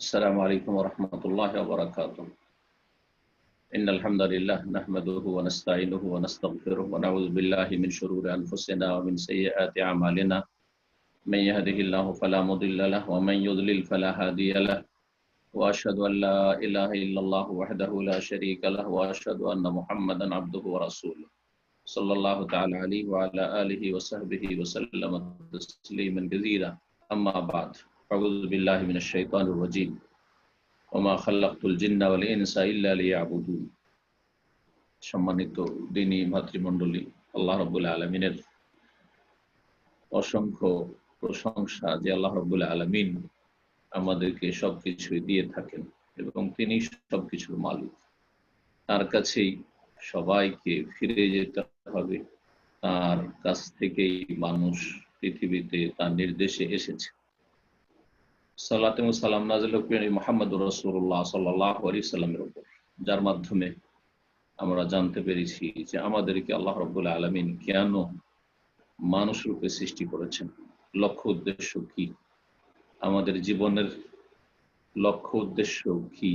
السلام عليكم ورحمة الله وبركاته. إن الحمد لله نحمده ونستعينه ونستغفره ونعوذ بالله من شرور أنفسنا ومن سيئات أعمالنا. من يهده الله فلا مضل له ومن يضلل فلا هادي له. وأشهد أن لا إله إلا الله وحده لا شريك له وأشهد أن محمدا عبده ورسوله صلى الله تعالى عليه وعلى آله وصحبه وسلم تسليما كثيرا. أما بعد أعوذ بالله من الشيطان الرجيم. ওমা খালাকতুল জিন্না ওয়াল ইনসা ইল্লা লিয়াবুদুন। সম্মানিত দ্বীনী ভাতৃমণ্ডলী, আল্লাহ রাব্বুল আলামিনের অসংখ্য প্রশংসা যে আল্লাহ রাব্বুল আলামিন আমাদেরকে সবকিছু দিয়ে থাকেন এবং তিনি সবকিছুর মালিক। তার কাছেই সবাইকে ফিরে যেতে হবে। তার কাছ থেকেই মানুষ পৃথিবীতে তার নির্দেশে এসেছে। সালাত এবং সালাম নাযিল করেন মুহাম্মদুর রাসূলুল্লাহ সাল্লাল্লাহু আলাইহি সাল্লামের উপর, যার মাধ্যমে আমরা জানতে পেরেছি যে আমাদেরকে আল্লাহ রাব্বুল আলামিন কেন মানুষ রূপে সৃষ্টি করেছেন, লক্ষ্য উদ্দেশ্য কি, আমাদের জীবনের লক্ষ্য উদ্দেশ্য কি,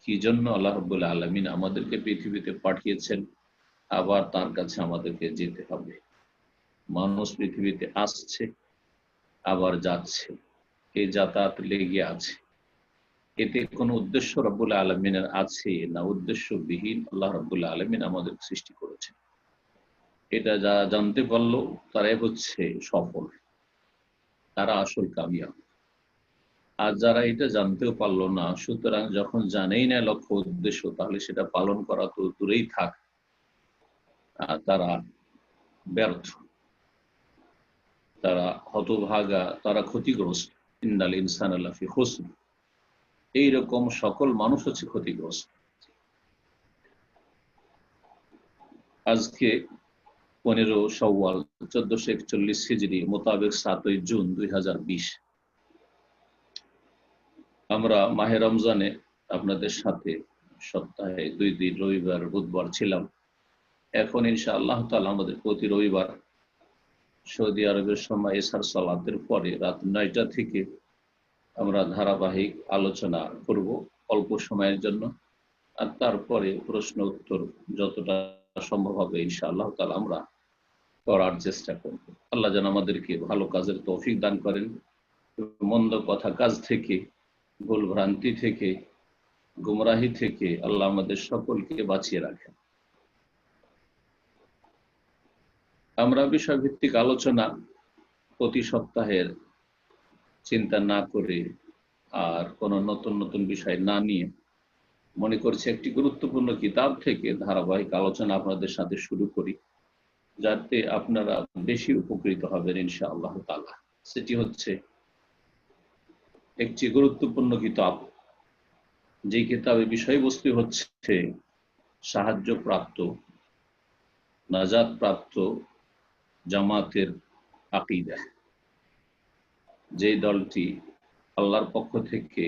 কি জন্য আল্লাহ রাব্বুল আলামিন আমাদেরকে পৃথিবীতে পাঠিয়েছেন, আবার তার কাছে আমাদেরকে যেতে হবে। মানুষ পৃথিবীতে আসছে আবার যাচ্ছে, এই যাতায়াত লেগে আছে। এতে কোনো উদ্দেশ্য রব্বুল আলামিনের আছে না উদ্দেশ্যবিহীন আল্লাহ রব্বুল আলামিন আমাদের সৃষ্টি করেছেন। এটা যারা জানতে পারলো তারাই হচ্ছে সফল, তারা আসল কামিয়াব। আর যারা এটা জানতেও পারলো না, সুতরাং যখন জানেই না লক্ষ্য উদ্দেশ্য, তাহলে সেটা পালন করা তো দূরেই থাক, তারা ব্যর্থ, তারা হতভাগা, তারা ক্ষতিগ্রস্ত। ইন্নাল ইনসানা লাফি খুসর, এইরকম সকল মানুষ হচ্ছে ক্ষতিগ্রস্ত। আজকে 15 শাওয়াল 1441 হিজরি মোতাবেক 7 জুন 2020। আমরা মাহে রমজানে আপনাদের সাথে সপ্তাহে 2 দিন রবিবার বুধবার ছিলাম। এখন ইনশাআল্লাহ তাআলা আমাদের প্রতি রবিবার সৌদি আরবের সময় এশার সালাতের পরে রাত 9টা থেকে আমরা ধারাবাহিক আলোচনা করব অল্প সময়ের জন্য। আর তারপরে প্রশ্ন উত্তর যতটা সম্ভব হবে ইনশাআল্লাহ তাআলা আমরা করার চেষ্টা করব। আল্লাহ যেন আমাদেরকে ভালো কাজের তৌফিক দান করেন, মন্দ কথা কাজ থেকে, ভুল ভ্রান্তি থেকে, গুমরাহি থেকে আল্লাহ আমাদের সকলকে বাঁচিয়ে রাখেন। আমরা বিষয়ভিত্তিক আলোচনা প্রতি সপ্তাহের চিন্তা না করে আর কোনো নতুন নতুন বিষয় না নিয়ে মনে করছি একটি গুরুত্বপূর্ণ কিতাব থেকে ধারাবাহিক আলোচনা আপনাদের সাথে শুরু করি, যাতে আপনারা বেশি উপকৃত হবেন ইনশাআল্লাহ তাআলা। সেটি হচ্ছে একটি গুরুত্বপূর্ণ কিতাব, যে কিতাবের বিষয়বস্তু হচ্ছে সাহায্যপ্রাপ্ত, নাজাতপ্রাপ্ত জামাতের আকীদা। যে দলটি আল্লাহর পক্ষ থেকে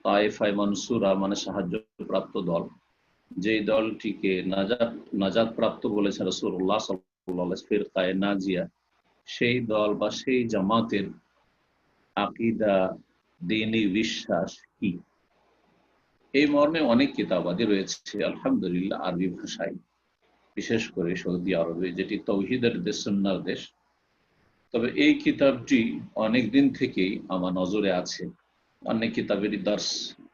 তায়েফায়ে মানসুরা মানে সাহায্যপ্রাপ্ত দল, যে দলটিকে নাজাতপ্রাপ্ত বলেছেন রাসূলুল্লাহ সাল্লাল্লাহু আলাইহি ওয়াসাল্লাম, ফিরকায়ে নাজিয়া, সেই দল বা সেই জামাতের আকীদা, দ্বীনি বিশ্বাস কি, এই মর্মে অনেক কিতাবাদি রয়েছে আলহামদুলিল্লাহ আরবি ভাষায়, বিশেষ করে সৌদি আরবে যেটি তাওহীদের দেশ, সুন্নাহর দেশ। তবে এই কিতাবটি অনেক দিন থেকেই আমার নজরে আছে। অনেক কিতাবেরই দার্স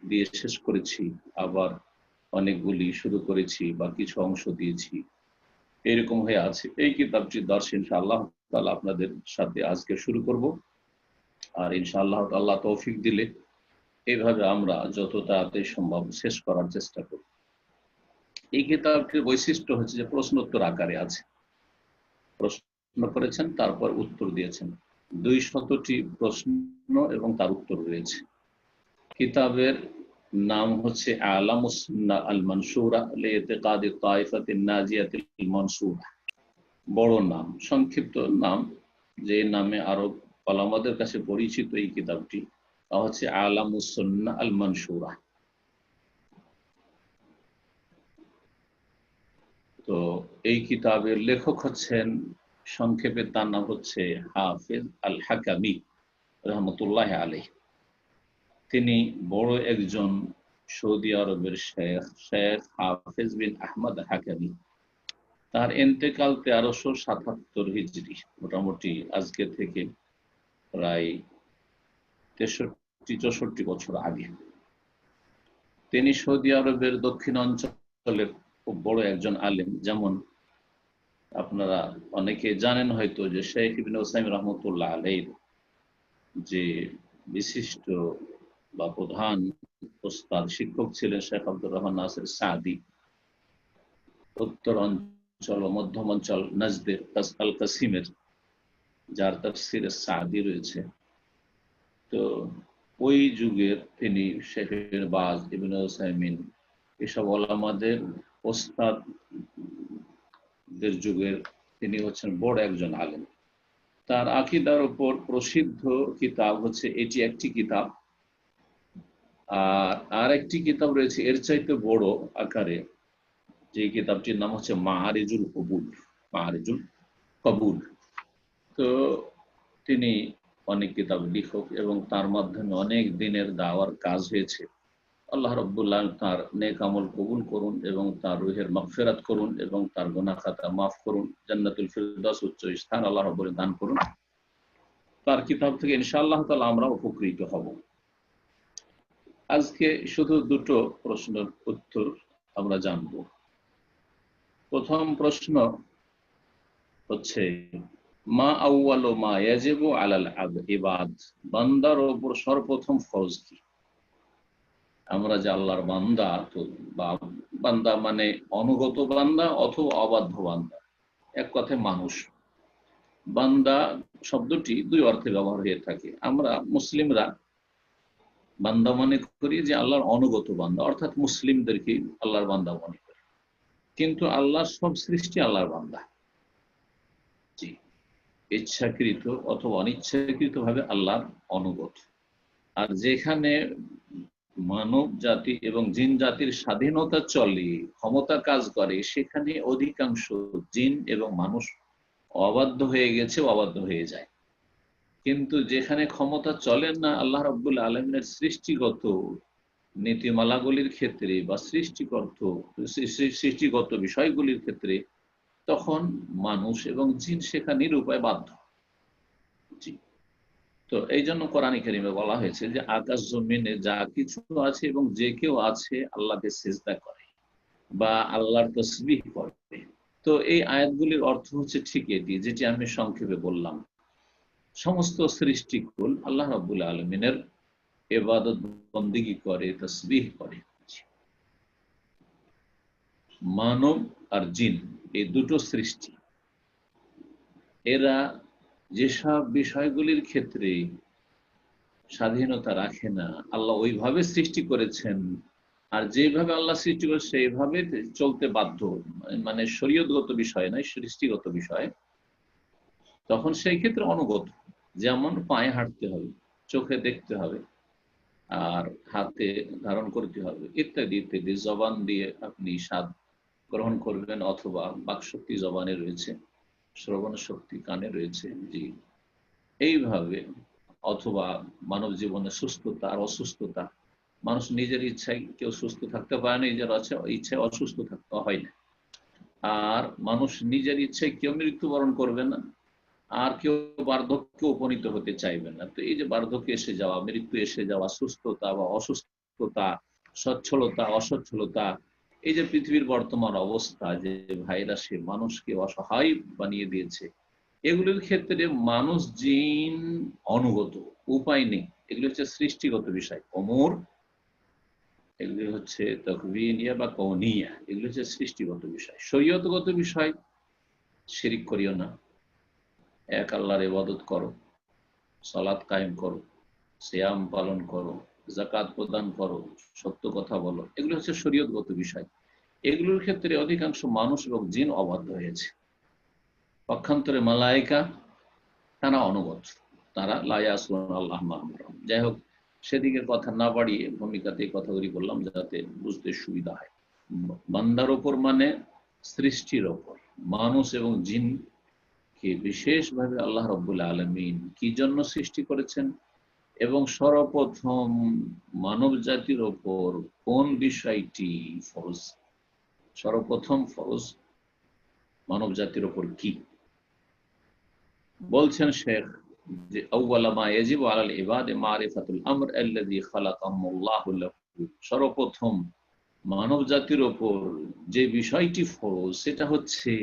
দিয়ে শেষ করেছি, আবার অনেকগুলি শুরু করেছি বা কিছু অংশ দিয়েছি, এরকম হয়ে আছে। এই কিতাবটির দার্স ইনশাআল্লাহ তাআলা আপনাদের সাথে আজকে শুরু করব। আর ইনশাআল্লাহ আল্লাহ তৌফিক দিলে এইভাবে আমরা যত তাড়াতাড়ি সম্ভব শেষ করার চেষ্টা করব। এই কিতাবটির বৈশিষ্ট্য হচ্ছে যে প্রশ্নোত্তর আকারে আছে। প্রশ্ন করেছেন, তারপর উত্তর দিয়েছেন। 200টি প্রশ্ন এবং তার উত্তর রয়েছে। কিতাবের নাম হচ্ছে আলামুস সুন্নাহ আল মানসুরা লিইতিকাদি তায়েফাতিন নাজিয়াতিল মানসুরা। বড় নাম, সংক্ষিপ্ত নাম, যে নামে আরব ওলামাদের কাছে পরিচিত এই কিতাবটি, তা হচ্ছে আলামুস সুন্নাহ আল মানসুরা। তো এই কিতাবের লেখক হচ্ছেন, সংক্ষেপে তার নাম হচ্ছে হাফেজ আল হাকামি রাহমাতুল্লাহি আলাইহি। তিনি বড় একজন সৌদি আরবের শেখ, শেখ হাফেজ বিন আহমদ হাকামি। তার ইন্তেকাল 1377 হিজরি, মোটামুটি আজকে থেকে প্রায় 63-64 বছর আগে। তিনি সৌদি আরবের দক্ষিণ অঞ্চলের খুব বড় একজন আলেম। যেমন আপনারা অনেকে জানেন হয়তো যে শেখ ইবনে উসাইমিন রহমতুল্লাহ আলাইহির যে বিশিষ্ট বা প্রধান ওস্তাদ শিক্ষক ছিলেন শেখ আব্দুর রহমান নাসির সাদি। উত্তর অঞ্চল ও মধ্যম অঞ্চল নাজদের আল কাসিমের, যার তাফসিরে সাদি রয়েছে। তো ওই যুগের তিনি শেখ বাজ, ইবনে উসাইমিন এসব ওলামাদের ওস্তাদদের যুগের তিনি হচ্ছেন বড় একজন আলেম। তার আকীদার উপর প্রসিদ্ধ কিতাব হচ্ছে এটি একটি কিতাব, আর একটি কিতাব রয়েছে এর চাইতে বড় আকারে, যে কিতাবটির নাম হচ্ছে মাআরিজুল কবুল। মাআরিজুল কবুল। তো তিনি অনেক কিতাব লেখক এবং তার মাধ্যমে অনেক দিনের দাওয়ার কাজ হয়েছে। আল্লাহ রাব্বুল আলামিন তার নেক আমল কবুল করুন এবং তার রুহের মাগফিরাত করুন এবং তার গুনাহ খাতা মাফ করুন, জান্নাতুল ফিরদাউস উচ্চ স্থান আল্লাহ রাব্বুল দান করুন। তার কিতাব থেকে ইনশাআল্লাহ তাআলা আমরা উপকৃত হব। আজকে শুধু দুটো প্রশ্নের উত্তর আমরা জানব। প্রথম প্রশ্ন হচ্ছে, মা আউয়ালু মা ইয়াজিবু আলাল ইবাদ, বান্দার উপর সর্বপ্রথম ফরজ কি? আমরা যে আল্লাহর বান্দা, তো বান্দা মানে অনুগত বান্দা অথবা অবাধ্য বান্দা, এক কথায় মানুষ। বান্দা শব্দটি দুই অর্থে ব্যবহার হয়ে থাকে। আমরা মুসলিমরা বান্দা মনে করি যে আল্লাহর অনুগত বান্দা, অর্থাৎ মুসলিমদেরকে আল্লাহর বান্দা মনে করি। কিন্তু আল্লাহর সব সৃষ্টি আল্লাহর বান্দা। জি, ইচ্ছাকৃত অথবা অনিচ্ছাকৃত ভাবে আল্লাহর অনুগত। আর যেখানে মানব জাতি এবং জিন জাতির স্বাধীনতা চলে, ক্ষমতা কাজ করে, সেখানে অধিকাংশ জিন এবং মানুষ অবাধ্য হয়ে গেছে, অবাধ্য হয়ে যায়। কিন্তু যেখানে ক্ষমতা চলে না আল্লাহ রাব্বুল আলামিনের সৃষ্টিগত নীতিমালাগুলির ক্ষেত্রে বা সৃষ্টিগত বিষয়গুলির ক্ষেত্রে, তখন মানুষ এবং জিন সেখানে নিরুপায় বাধ্য। জি, তো এই জন্য কোরআন কারীমে বলা হয়েছে যে আকাশ জমিনে যা কিছু আছে এবং যে কেউ আছে আল্লাহকে সিজদা করে বা আল্লাহর তাসবিহ করে। তো এই আয়াতগুলির অর্থ হচ্ছে ঠিক এটি, যেটি আমি সংক্ষেপে বললাম। সমস্ত সৃষ্টিকুল আল্লাহ রাব্বুল আলামিনের ইবাদত বন্দেগী করে, তাসবিহ করে। মানব আর জিন এই দুটো সৃষ্টি, এরা যেসব বিষয়গুলির ক্ষেত্রে স্বাধীনতা রাখে না, আল্লাহ ওইভাবে সৃষ্টি করেছেন, আর যেভাবে আল্লাহ সৃষ্টি করে সেইভাবে চলতে বাধ্য, মানে শরীয়তগত বিষয় নয়, সৃষ্টিগত বিষয়, তখন সেই ক্ষেত্রে অনুগত। যেমন পায়ে হাঁটতে হবে, চোখে দেখতে হবে, আর হাতে ধারণ করতে হবে, ইত্যাদি ইত্যাদি। জবান দিয়ে আপনি স্বাদ গ্রহণ করবেন, অথবা বাকশক্তি জবানে রয়েছে, শ্রবণ শক্তি কানে রয়েছে। জি, এইভাবে। অথবা মানব জীবনে সুস্থতা আর অসুস্থতা, মানুষ নিজের ইচ্ছায় কেউ সুস্থ থাকতে পারে না, নিজের ইচ্ছায় অসুস্থ থাকতে হয় না। আর মানুষ নিজের ইচ্ছায় কেউ মৃত্যুবরণ করবে না, আর কেউ বার্ধক্যে উপনীত হতে চাইবে না। তো এই যে বার্ধক্য এসে যাওয়া, মৃত্যু এসে যাওয়া, সুস্থতা বা অসুস্থতা, সচ্ছলতা অসচ্ছলতা, এই যে পৃথিবীর বর্তমান অবস্থা, যে ভাইরাসে মানুষকে অসহায় বানিয়ে দিয়েছে, এগুলির ক্ষেত্রে মানুষ জিন অনুগত, উপায় নেই। এগুলি হচ্ছে সৃষ্টিগত বিষয়। অমর এগুলি হচ্ছে তাকওয়িনিয়া বা কওনিয়া, এগুলি হচ্ছে সৃষ্টিগত বিষয়। শরীয়তগত বিষয়, শিরিক করিও না, এক আল্লাহর ইবাদত করো, সালাত কায়েম করো, সিয়াম পালন করো, যাকাত প্রদান করো, সত্য কথা বলো, এগুলো হচ্ছে শরীয়তগত বিষয়। এগুলোর ক্ষেত্রে অধিকাংশ মানুষ এবং জিন অবাধ্য হয়েছে। পক্ষান্তরে মালায়েকা তারা অনুগত, তারা লা ইয়াসুনা আল্লাহ মা আমারহুম। যাই হোক, সেদিকে কথা না বাড়িয়ে ভূমিকাতে কথাগুলি বললাম যাতে বুঝতে সুবিধা হয়। বান্দার ওপর মানে সৃষ্টির ওপর, মানুষ এবং জিনকে বিশেষভাবে আল্লাহ রাব্বুল আলামিন কি জন্য সৃষ্টি করেছেন এবং সর্বপ্রথম মানব জাতির ওপর কোন বিষয়টি ফরজ, সর্বপ্রথম ফরজ মানব জাতির ওপর কি? বলছেন শেখ যে আউয়ালা মা ইয়াজিবু আলাল ইবাদি মারিফাতুল আমর আল্লাযী খালাকাহুমুল্লাহু লাহু, সর্বপ্রথম মানব জাতির ওপর যে বিষয়টি ফরজ সেটা হচ্ছে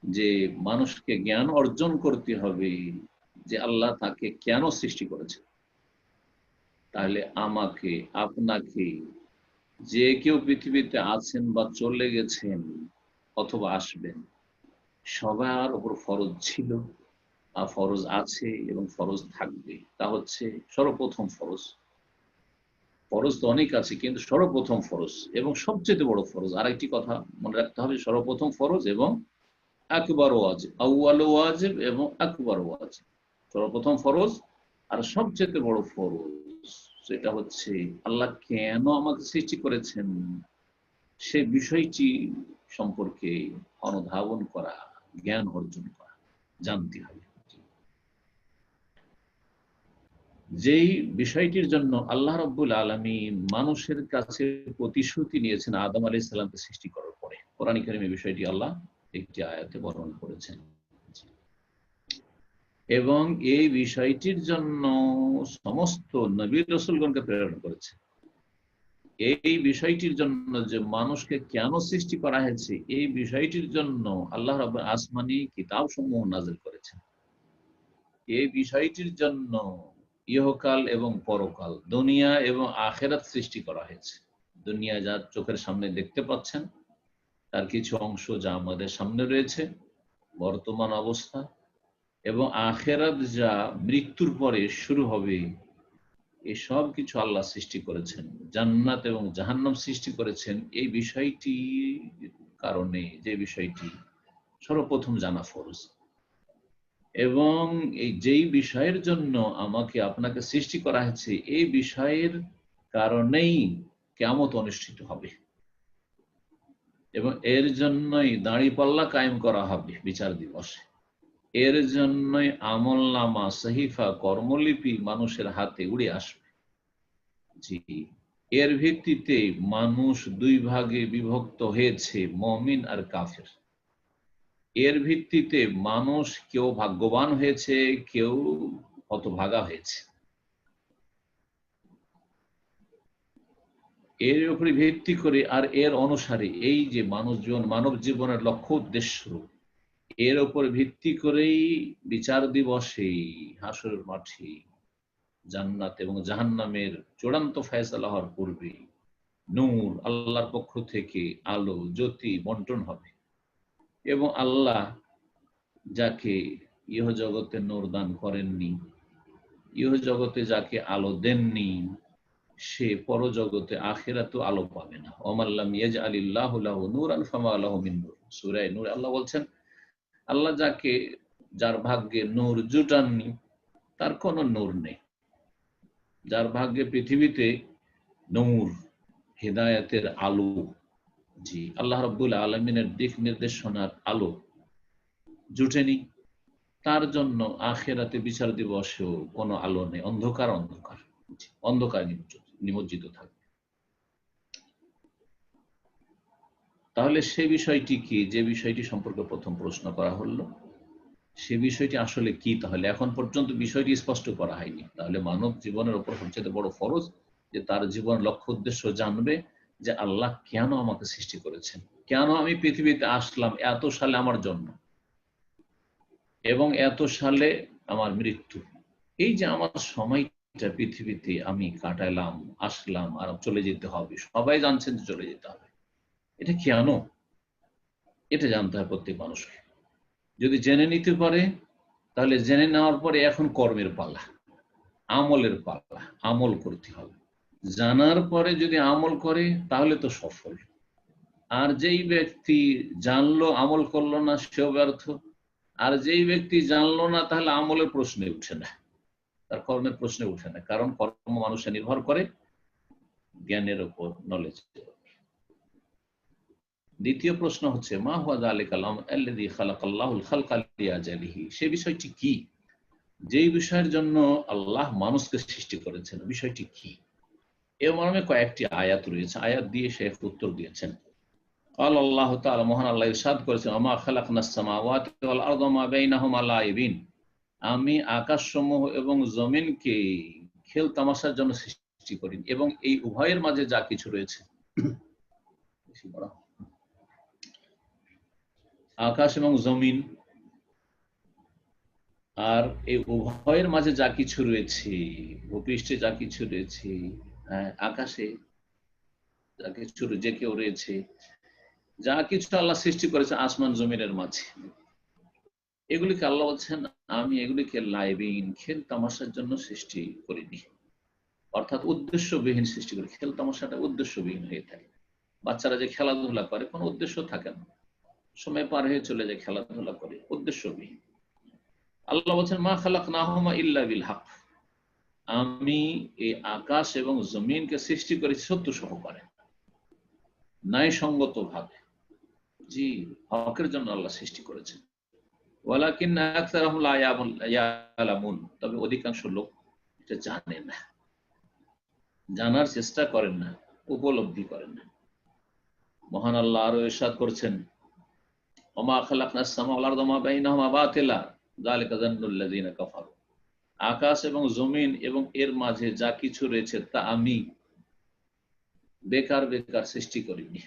যে মানুষকে জ্ঞান অর্জন করতে হবে যে আল্লাহ তাকে কেন সৃষ্টি করেছে। তাহলে আমাকে, আপনাকে, যে কেউ পৃথিবীতে আছেন বা চলে গেছেন অথবা আসবেন, সবার উপর ফরজ ছিল আর ফরজ আছে এবং ফরজ থাকবে। তা হচ্ছে সর্বপ্রথম ফরজ। ফরজ তো অনেক আছে, কিন্তু সর্বপ্রথম ফরজ এবং সবচেয়ে বড় ফরজ, আরেকটি কথা মনে রাখতে হবে, সর্বপ্রথম ফরজ এবং আকবর ওয়াজিব, আউয়াল ওয়াজিব এবং আকবর ওয়াজিব। সর্বপ্রথম ফরজ আর সবচেয়ে বড় ফরজ সেটা হচ্ছে আল্লাহ কেন আমাকে সৃষ্টি করেছেন সেই বিষয়টি সম্পর্কে অনুধাবন করা, জ্ঞান অর্জন করা, জানতে হবে। যেই বিষয়টির জন্য আল্লাহ রাব্বুল আলামিন মানুষের কাছে প্রতিশ্রুতি নিয়েছেন আদম আলাইহিস সালামকে সৃষ্টি করার পরে, কোরআন কারীমে বিষয়টি আল্লাহ একটি আয়াতে বর্ণনা করেছেন। এবং এই বিষয়টির জন্য সমস্ত নবী রাসূলগণকে প্রেরণ করেছে। এই বিষয়টির জন্য যে মানুষকে কেন সৃষ্টি করা হয়েছে এই বিষয়টির জন্য আল্লাহ রাব্বুল আসমানী কিতাব সমূহ নাযিল করেছেন। এই বিষয়টির জন্য ইহকাল এবং পরকাল, দুনিয়া এবং আখিরাত সৃষ্টি করা হয়েছে। দুনিয়া যা চোখের সামনে দেখতে পাচ্ছেন তার কিছু অংশ যা আমাদের সামনে রয়েছে বর্তমান অবস্থা, এবং আখিরাত যা মৃত্যুর পরে শুরু হবে, এই সব কিছু আল্লাহ সৃষ্টি করেছেন। জান্নাত এবং জাহান্নাম সৃষ্টি করেছেন এই বিষয়টি কারণে, যে বিষয়টি সর্বপ্রথম জানা ফরজ। এবং এই যেই বিষয়ের জন্য আমাকে আপনাকে সৃষ্টি করা হয়েছে এই বিষয়ের কারণেই কিয়ামত অনুষ্ঠিত হবে এবং এর জন্যই দাঁড়িপাল্লা কায়েম করা হবে বিচার দিবসে। এর জন্যই আমলনামা, সহিফা, কর্মলিপি মানুষের হাতে উড়ে আসবে। জি, এর ভিত্তিতে মানুষ দুই ভাগে বিভক্ত হয়েছে, মুমিন আর কাফের। এর ভিত্তিতে মানুষ কেউ ভাগ্যবান হয়েছে, কেউ হতভাগা হয়েছে। এর উপরে ভিত্তি করে আর এর অনুসারে এই যে মানব জীবনের লক্ষ্য উদ্দেশ্য, এর উপর ভিত্তি করেই বিচার দিবসে হাসরের মাঠে জান্নাত এবং জাহান্নামের চূড়ান্ত ফয়সালা হওয়ার পূর্বে নূর, আল্লাহর পক্ষ থেকে আলো, জ্যোতি বন্টন হবে। এবং আল্লাহ যাকে ইহ জগতে নূর দান করেননি, ইহ জগতে যাকে আলো দেননি, সে পরজগতে আখিরাতেও আলো পাবে না। ওমাল্লাম ইয়াজআলিল্লাহু লাহু নূরান ফামা লাহু মিন নূর। সূরা নূর আল্লাহ বলছেন, আল্লাহ যার ভাগ্যে নূর জুটাননি তার কোনো নূর নেই। যার ভাগ্যে পৃথিবীতে নূর, হিদায়াতের আলো, জি আল্লাহ রাব্বুল আলামিনের দিক নির্দেশনার আলো জুটেনি, তার জন্য আখিরাতে বিচার দিবসেও কোনো আলো নেই, অন্ধকার অন্ধকার, অন্ধকার নিমজ্জিত থাকবে। তাহলে সে বিষয়টি কি, যে বিষয়টি সম্পর্কে প্রথম প্রশ্ন করা হলো, সে বিষয়টি আসলে কি? তাহলে এখন পর্যন্ত বিষয়টি স্পষ্ট করা হয়নি। তাহলে মানব জীবনের উপর সবচেয়ে বড় ফরজ যে তার জীবন লক্ষ্য উদ্দেশ্য জানবে, যে আল্লাহ কেন আমাকে সৃষ্টি করেছেন, কেন আমি পৃথিবীতে আসলাম, এত সালে আমার জন্ম এবং এত সালে আমার মৃত্যু। এই যে আমার সময়টা পৃথিবীতে আমি কাটাইলাম, আসলাম আর চলে যেতে হবে, সবাই জানছেন যে চলে যেতে হবে, এটা কেন, এটা জানতে হয় প্রত্যেক মানুষকে। যদি জেনে নিতে পারে তাহলে জেনে নেওয়ার পরে এখন কর্মের পালা, আমলের পালা, আমল করতে হবে। জানার পরে যদি আমল করে তাহলে তো সফল। আর যেই ব্যক্তি জানলো আমল করলো না সেও ব্যর্থ। আর যেই ব্যক্তি জানলো না তাহলে আমলের প্রশ্নে উঠে না, তার কর্মের প্রশ্নে উঠে না, কারণ কর্ম মানুষে নির্ভর করে জ্ঞানের উপর, নলেজ। দ্বিতীয় প্রশ্ন হচ্ছে মা হুয়া যালিকাল আমর আল্লাযী খালাকাল্লাহুল খালকা লিয়াজালিহি, সে বিষয়টি কি যেই বিষয়ের জন্য আল্লাহ মানুষকে সৃষ্টি করেছেন, বিষয়টি কি? এর মর্মে কয়েকটি আয়াত রয়েছে, আয়াত দিয়ে শেখ উত্তর দিয়েছেন। قال الله تعالى, মহান আল্লাহ ইরশাদ করেছেন, ওমা খালাকনাস সামাওয়াতি ওয়াল আরদা মা বাইনাহুমা লাইবিন, আমি আকাশসমূহ এবং জমিনকে খেল তামাশার জন্য সৃষ্টি করি, এবং এই উভয়ের মাঝে যা কিছু রয়েছে, আকাশ এবং জমিন আর এই উভয়ের মাঝে যা কিছু রয়েছে, ভূপৃষ্ঠে যা কিছু রয়েছে, আকাশে যা কিছু যে কেউ রয়েছে, যা কিছু আল্লাহ সৃষ্টি করেছে আসমান জমিনের মাঝে, এগুলিকে আল্লাহ বলছেন আমি এগুলিকে লাইবিন, খেল তামাশার জন্য সৃষ্টি করিনি, অর্থাৎ উদ্দেশ্যবিহীন সৃষ্টি করি। খেল তামাশাটা উদ্দেশ্যবিহীন হয়ে থাকে। বাচ্চারা যে খেলাধুলা করে কোনো উদ্দেশ্য থাকে না, সময় পার হয়ে চলে যায়, খেলাধুলা করে, উদ্দেশ্যবিহীন। আল্লাহ বলছেন মা খালাকনাহুমা ইল্লা বিল হক, আমি এই আকাশ এবং জমিনকে সৃষ্টি করেছি সত্য সহকারে, ন্যায়সঙ্গত ভাবে। জি, হকের জন্য আল্লাহ সৃষ্টি করেছেন। ওয়ালাকিন্না আকসারাহুম লা ইয়ালামুন, তবে অধিকাংশ লোক এটা জানে না, জানার চেষ্টা করেন না, উপলব্ধি করেন না। মহান আল্লাহ আরো ইরশাদ করছেন, ওমা খালাকনাস সামা ওয়াল আরদা মা বাইনাহুমা বাতিলা যালিকা যান্নুল লাযিনা কাফারু, আকাশ এবং জমিন এবং এর মাঝে যা কিছু রয়েছে তা আমি বেকার বেকার সৃষ্টি করিনি,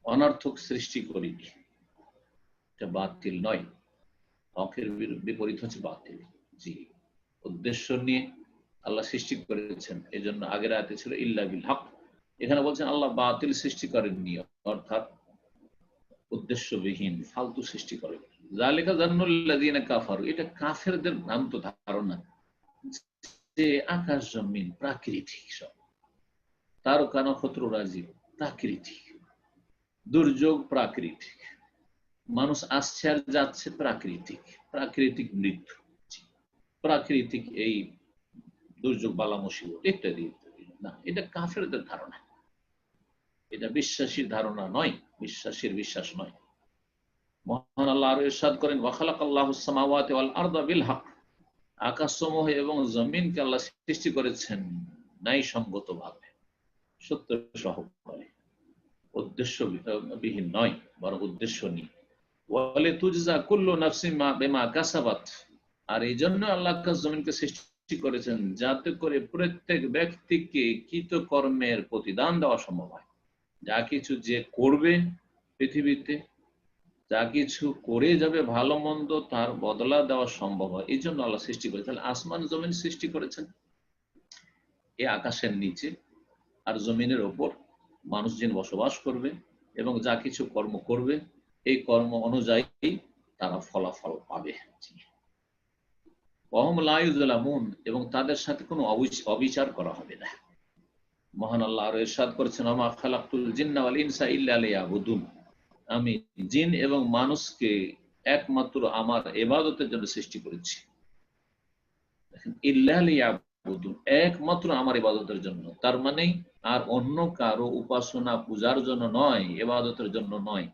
অনর্থক সৃষ্টি করিনি। এটা বাতিল নয়, হকের বিপরীত হচ্ছে বাতিল। জি, উদ্দেশ্য নিয়ে আল্লাহ সৃষ্টি করেছেন, এই জন্য আগের আয়াতে ছিল ইল্লা বিল হক, এখানে বলছেন আল্লাহ বাতিল সৃষ্টি করেননি, অর্থাৎ উদ্দেশ্যবিহীন ফালতু সৃষ্টি করেন। যালিকা যান্নুল লাযিনা কাফারু, এটা কাফেরদের ভ্রান্ত ধারণা যে আকাশ জমিন প্রাকৃতিক, সব তারকা নক্ষত্র রাজি প্রাকৃতিক, দুর্যোগ প্রাকৃতিক, মানুষ আসছে আর যাচ্ছে প্রাকৃতিক, প্রাকৃতিক মৃত্যু, প্রাকৃতিক এই দুর্যোগ বালা মুসিবত ইত্যাদি ইত্যাদি। না, এটা কাফেরদের ধারণা, এটা বিশ্বাসীর ধারণা নয়, বিশ্বাসীর বিশ্বাস নয়। মহান আল্লাহ আরো ইরশাদ করেন, ওয়া খালাকাল্লাহুস সামাওয়াতি ওয়াল আরদা বিল হক, আকাশসমূহ এবং জমিনকে আল্লাহ সৃষ্টি করেছেন ন্যায়সঙ্গত ভাবে, সত্য সহকারে, উদ্দেশ্য বিহীন নয়, বরং উদ্দেশ্য নিয়ে। ওয়ালে তুজজা কুল্লু নাফসিন বিমা কাসাবাত, আর এই জন্য আল্লাহ আকাশ জমিনকে সৃষ্টি করেছেন যাতে করে প্রত্যেক ব্যক্তিকে কৃতকর্মের প্রতিদান দেওয়া সম্ভব হয়। যা কিছু যে করবে পৃথিবীতে, যা কিছু করে যাবে ভালো মন্দ, তার বদলা দেওয়া সম্ভব হয়, এই জন্য আল্লাহ সৃষ্টি করেছেন। আসমান জমিন সৃষ্টি করেছেন এই আকাশের নিচে আর জমিনের ওপর মানুষ যেন বসবাস করবে এবং যা কিছু কর্ম করবে এই কর্ম অনুযায়ী তারা ফলাফল পাবে। ওয়াহুম লা ইউযলামুন, এবং তাদের সাথে কোনো অবিচার করা হবে না। মহান আল্লাহ আরো ইরশাদ করেছেন, ওমা খালাকতুল জিন্না ওয়াল ইনসা ইল্লা লিয়াবুদুন, আমি জিন এবং মানুষকে একমাত্র আমার ইবাদতের জন্য সৃষ্টি করেছি। দেখেন, ইল্লা লিয়াবুদুন, একমাত্র আমার ইবাদতের জন্য, তার মানে আর অন্য কারো উপাসনা পূজার জন্য নয়, ইবাদতের জন্য নয়।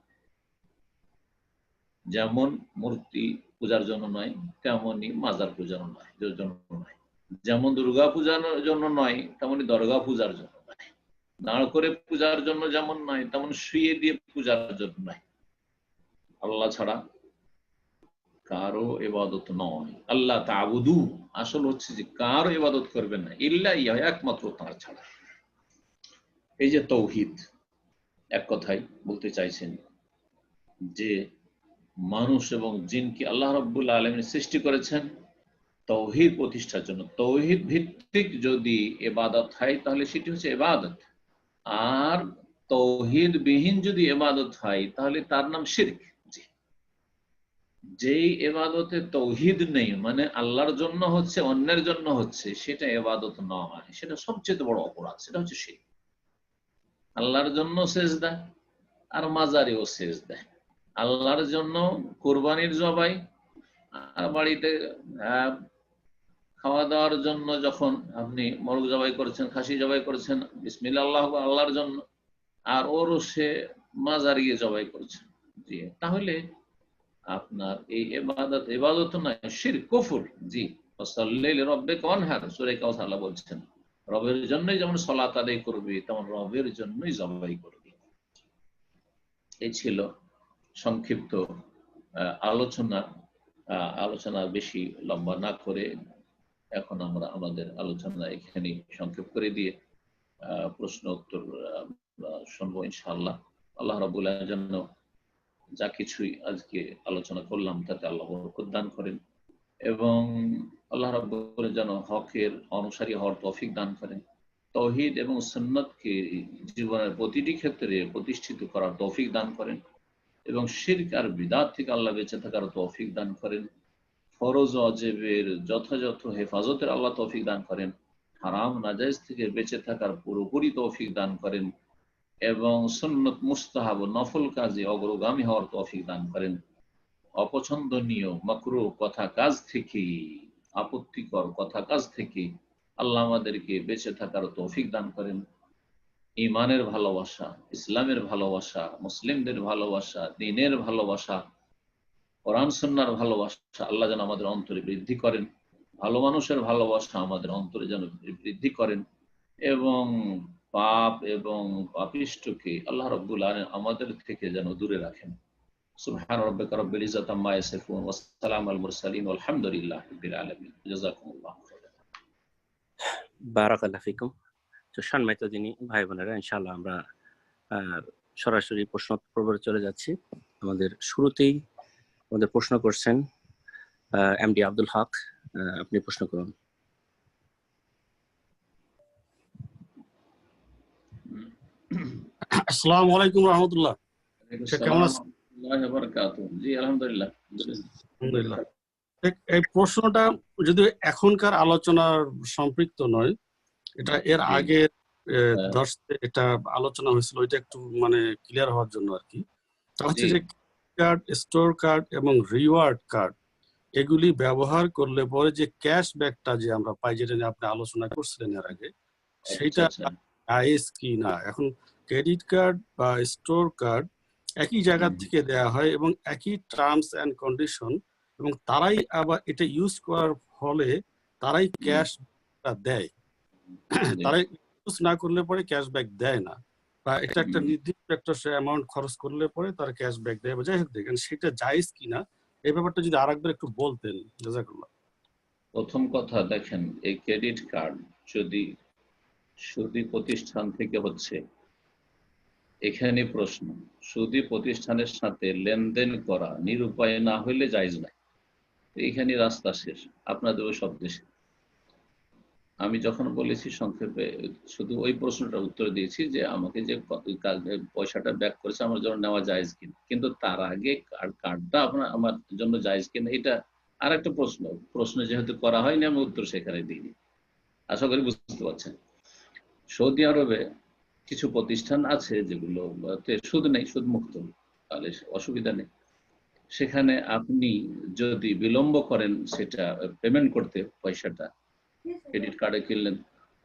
যেমন মূর্তি পূজার জন্য নয়, তেমনি মাজার পূজার জন্য নয়, যেমন দুর্গা পূজার জন্য নয় তেমনি দরগা পূজার জন্য নয়, দাঁড় করে পূজার জন্য যেমন নয় তেমন শুয়ে দিয়ে পূজার জন্য নয়। আল্লাহ ছাড়া কারো ইবাদত নয়। আল্লাহ তা'বুদু, আসল হচ্ছে যে কারো ইবাদত করবেন না, ইল্লা ইয়া, একমাত্র তার ছাড়া। এই যে তাওহীদ, এক কথায় বলতে চাইছেন যে মানুষ এবং জিনকে আল্লাহ রাব্বুল আলামিন সৃষ্টি করেছেন তাওহীদ প্রতিষ্ঠার জন্য। তাওহীদ ভিত্তিক যদি ইবাদত হয় তাহলে সেটি হচ্ছে ইবাদত, আর তাওহীদ বিহীন যদি ইবাদত হয় তাহলে তার নাম শিরক। যেই ইবাদতে তাওহীদ নেই, মানে আল্লাহর জন্য হচ্ছে অন্যের জন্য হচ্ছে, সেটা ইবাদত নয়, সেটা সবচেয়ে বড় অপরাধ, সেটা হচ্ছে শিরক। আল্লাহর জন্য সেজদা আর মাজারেও সেজদা, আল্লাহর জন্য কুরবানির জবাই আর বাড়িতে খাওয়া দাওয়ার জন্য যখন আপনি মোরগ জবাই করেছেন, খাসি জবাই করেছেন, বিসমিল্লাহ আল্লাহ আল্লাহর জন্য, আর ওরও সে মাজারিয়ে জবাই করছেন, জি, তাহলে আপনার এই ইবাদত নয়, শিরক, কুফর। জি, ফাসাল্লি লিরাব্বিকা ওয়ানহার, সূরা কাউসার আল্লাহ বলছেন রবের জন্যই যেমন সালাত আদায় করবে তেমন রবের জন্যই জবাই করবে। এই ছিল সংক্ষিপ্ত আলোচনা। আলোচনা বেশি লম্বা না করে এখন আমরা আমাদের আলোচনা এখানে সংক্ষেপ করে দিয়ে প্রশ্ন উত্তর শুনবো ইনশাআল্লাহ। আল্লাহ রাব্বুল আলামিন যেন যা কিছুই আজকে আলোচনা করলাম তাতে আল্লাহ বরকত দান করেন এবং আল্লাহ রাব্বুল যেন হকের অনুসারী হওয়ার তৌফিক দান করেন, তাওহীদ এবং সুন্নাতকে জীবনের প্রতিটি ক্ষেত্রে প্রতিষ্ঠিত করার তৌফিক দান করেন এবং শিরক আর বিদআত থেকে আল্লাহ বেঁচে থাকার তৌফিক দান করেন, ফরজ ওয়াজিবের যথাযথ হেফাজতের আল্লাহ তৌফিক দান করেন, হারাম নাজায়েজ থেকে বেঁচে থাকার পুরোপুরি তৌফিক দান করেন এবং সুন্নত মুস্তাহাব নফল কাজে অগ্রগামী হওয়ার তৌফিক দান করেন। অপছন্দনীয় মাকরুহ কথা কাজ থেকে, আপত্তিকর কথা কাজ থেকে আল্লাহ আমাদেরকে বেঁচে থাকার তৌফিক দান করেন। ঈমানের ভালোবাসা, ইসলামের ভালোবাসা, মুসলিমদের ভালোবাসা, দ্বীনের ভালোবাসা, কোরআন সুন্নাহর ভালোবাসা আল্লাহ যেন আমাদের অন্তরে বৃদ্ধি করেন, ভালো মানুষের ভালোবাসা আমাদের অন্তরে যেন বৃদ্ধি করেন এবং পাপ এবং পাপিষ্ঠকে আল্লাহ রাব্বুল আলামিন আমাদের থেকে যেন দূরে রাখেন। সুবহান রাব্বিকা রাব্বিল ইজ্জাতি আম্মা ইয়াসিফুন ওয়া সালামুল আলাল মুরসালিন ওয়া আলহামদুলিল্লাহি রাব্বিল আলামিন। জাযাকুমুল্লাহু খাইরান। বারাকাল্লাহু ফিকুম। তো সম্মানিত দিনী ভাই বোনেরা, ইনশাআল্লাহ আমরা সরাসরি প্রশ্ন পর্বে চলে যাচ্ছি। আমাদের শুরুতেই আমাদের প্রশ্ন করছেন এমডি আব্দুল হক। আপনি প্রশ্ন করুন। আসসালামু আলাইকুম রাহমাতুল্লাহ। কেমন আছেন? জি আলহামদুলিল্লাহ। আলহামদুলিল্লাহ। এই প্রশ্নটা যদি এখনকার আলোচনার সম্পৃক্ত নয়, এটা এর আগে দর্শে এটা আলোচনা হয়েছিল, ওইটা একটু মানে ক্লিয়ার হওয়ার জন্য আর কি। তা হচ্ছে যে কার্ড, স্টোর কার্ড এবং রিওয়ার্ড কার্ড এগুলি ব্যবহার করলে পরে যে ক্যাশব্যাকটা যে আমরা পাই, যেটা নিয়ে আপনি আলোচনা করছিলেন এর আগে, সেইটা জায়েজ কি না? এখন ক্রেডিট কার্ড বা স্টোর কার্ড একই জায়গা থেকে দেয়া হয় এবং একই টার্মস এন্ড কন্ডিশন, এবং তারাই আবার এটা ইউজ করার ফলে তারাই ক্যাশটা দেয়। তারাই ইউজ না করলে পরে ক্যাশব্যাক দেয় না, বা এটা একটা নির্দিষ্ট একটা অ্যামাউন্ট খরচ করলে পরে তার ক্যাশব্যাক দেয়। যাই হোক, দেখেন সেটা জায়েজ কিনা এই ব্যাপারটা যদি আরেকবার একটু বলতেন। জাযাকাল্লাহ। প্রথম কথা দেখেন, এই ক্রেডিট কার্ড যদি সুদী প্রতিষ্ঠান থেকে হচ্ছে, এখানে প্রশ্ন, সুদী প্রতিষ্ঠানের সাথে লেনদেন করা নিরুপায় না হইলে জায়েজ নাই। এইখানে রাস্তা শেষ আপনাদের ওই সব দেশে। আমি যখন বলেছি সংক্ষেপে শুধু ওই প্রশ্নটা উত্তর দিয়েছি যে আমাকে যে পয়সাটা ব্যাক করেছে আমার জন্য নেওয়া জায়েজ কিনা, কিন্তু তার আগে কার্ডটা আপনার আমার জন্য জায়েজ কিনা এটা আর একটা প্রশ্ন যেহেতু করা হয়নি আমি উত্তর সেখানে দিইনি। আশা করি বুঝতে পারছেন। সৌদি আরবে কিছু প্রতিষ্ঠান আছে যেগুলো সুদ নেই, সুদ মুক্ত, তাহলে অসুবিধা নেই। সেখানে আপনি যদি বিলম্ব করেন সেটা পেমেন্ট করতে, পয়সাটা ক্রেডিট কার্ডে কিনলেন,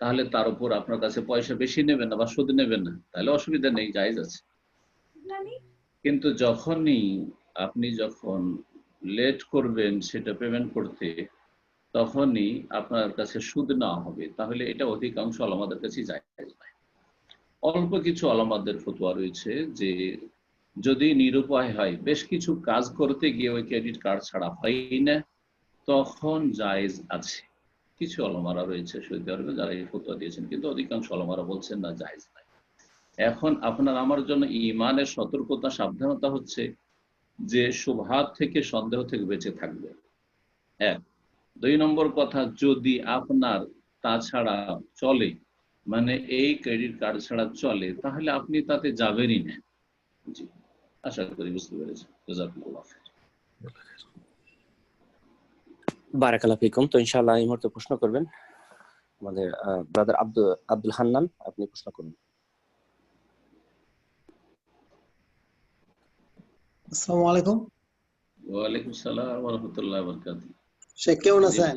তাহলে তার উপর আপনার কাছে পয়সা বেশি নেবেন না বা সুদ নেবেন না, তাহলে অসুবিধা নেই, জায়েজ আছে। কিন্তু আপনি যখন লেট করবেন সেটা পেমেন্ট করতে, তখনই আপনার কাছে সুদ নেওয়া হবে, তাহলে এটা অধিকাংশ আলেমদের কাছে জায়েজ নয়। অল্প কিছু আলেমদের ফতোয়া রয়েছে যে যদি নিরুপায় হয়, বেশ কিছু কাজ করতে গিয়ে ওই ক্রেডিট কার্ড ছাড়া হয় না, তখন জায়েজ আছে। কিছু আলেমারা রয়েছে সৌদি আরবে যারা এই ফতোয়া দিয়েছেন, কিন্তু অধিকাংশ আলেমারা বলছেন না, জায়েজ নাই। এখন আপনার আমার জন্য ঈমানের সতর্কতা, সাবধানতা হচ্ছে যে শুবহাত থেকে, সন্দেহ থেকে বেঁচে থাকবে। এক। দুই নম্বর কথা, যদি আপনার তাছাড়া চলে, মানে এই ক্রেডিট কার্ড ছাড়া চলে, তাহলে আপনি তাতে যাবেনই না। জি, আশা করি বুঝতে পেরেছেন। জাযাকুমুল্লাহ খাইর। বারাকাল্লাহু ফিকুম। তো ইনশাআল্লাহ এই মুহূর্তে প্রশ্ন করবেন আমাদের ব্রাদার আব্দুল হান্নান। আপনি প্রশ্ন করুন। আসসালামু আলাইকুম। ওয়া আলাইকুম আসসালাম ওয়া রাহমাতুল্লাহি ওয়া বারাকাতুহু। শেখ কেমন আছেন?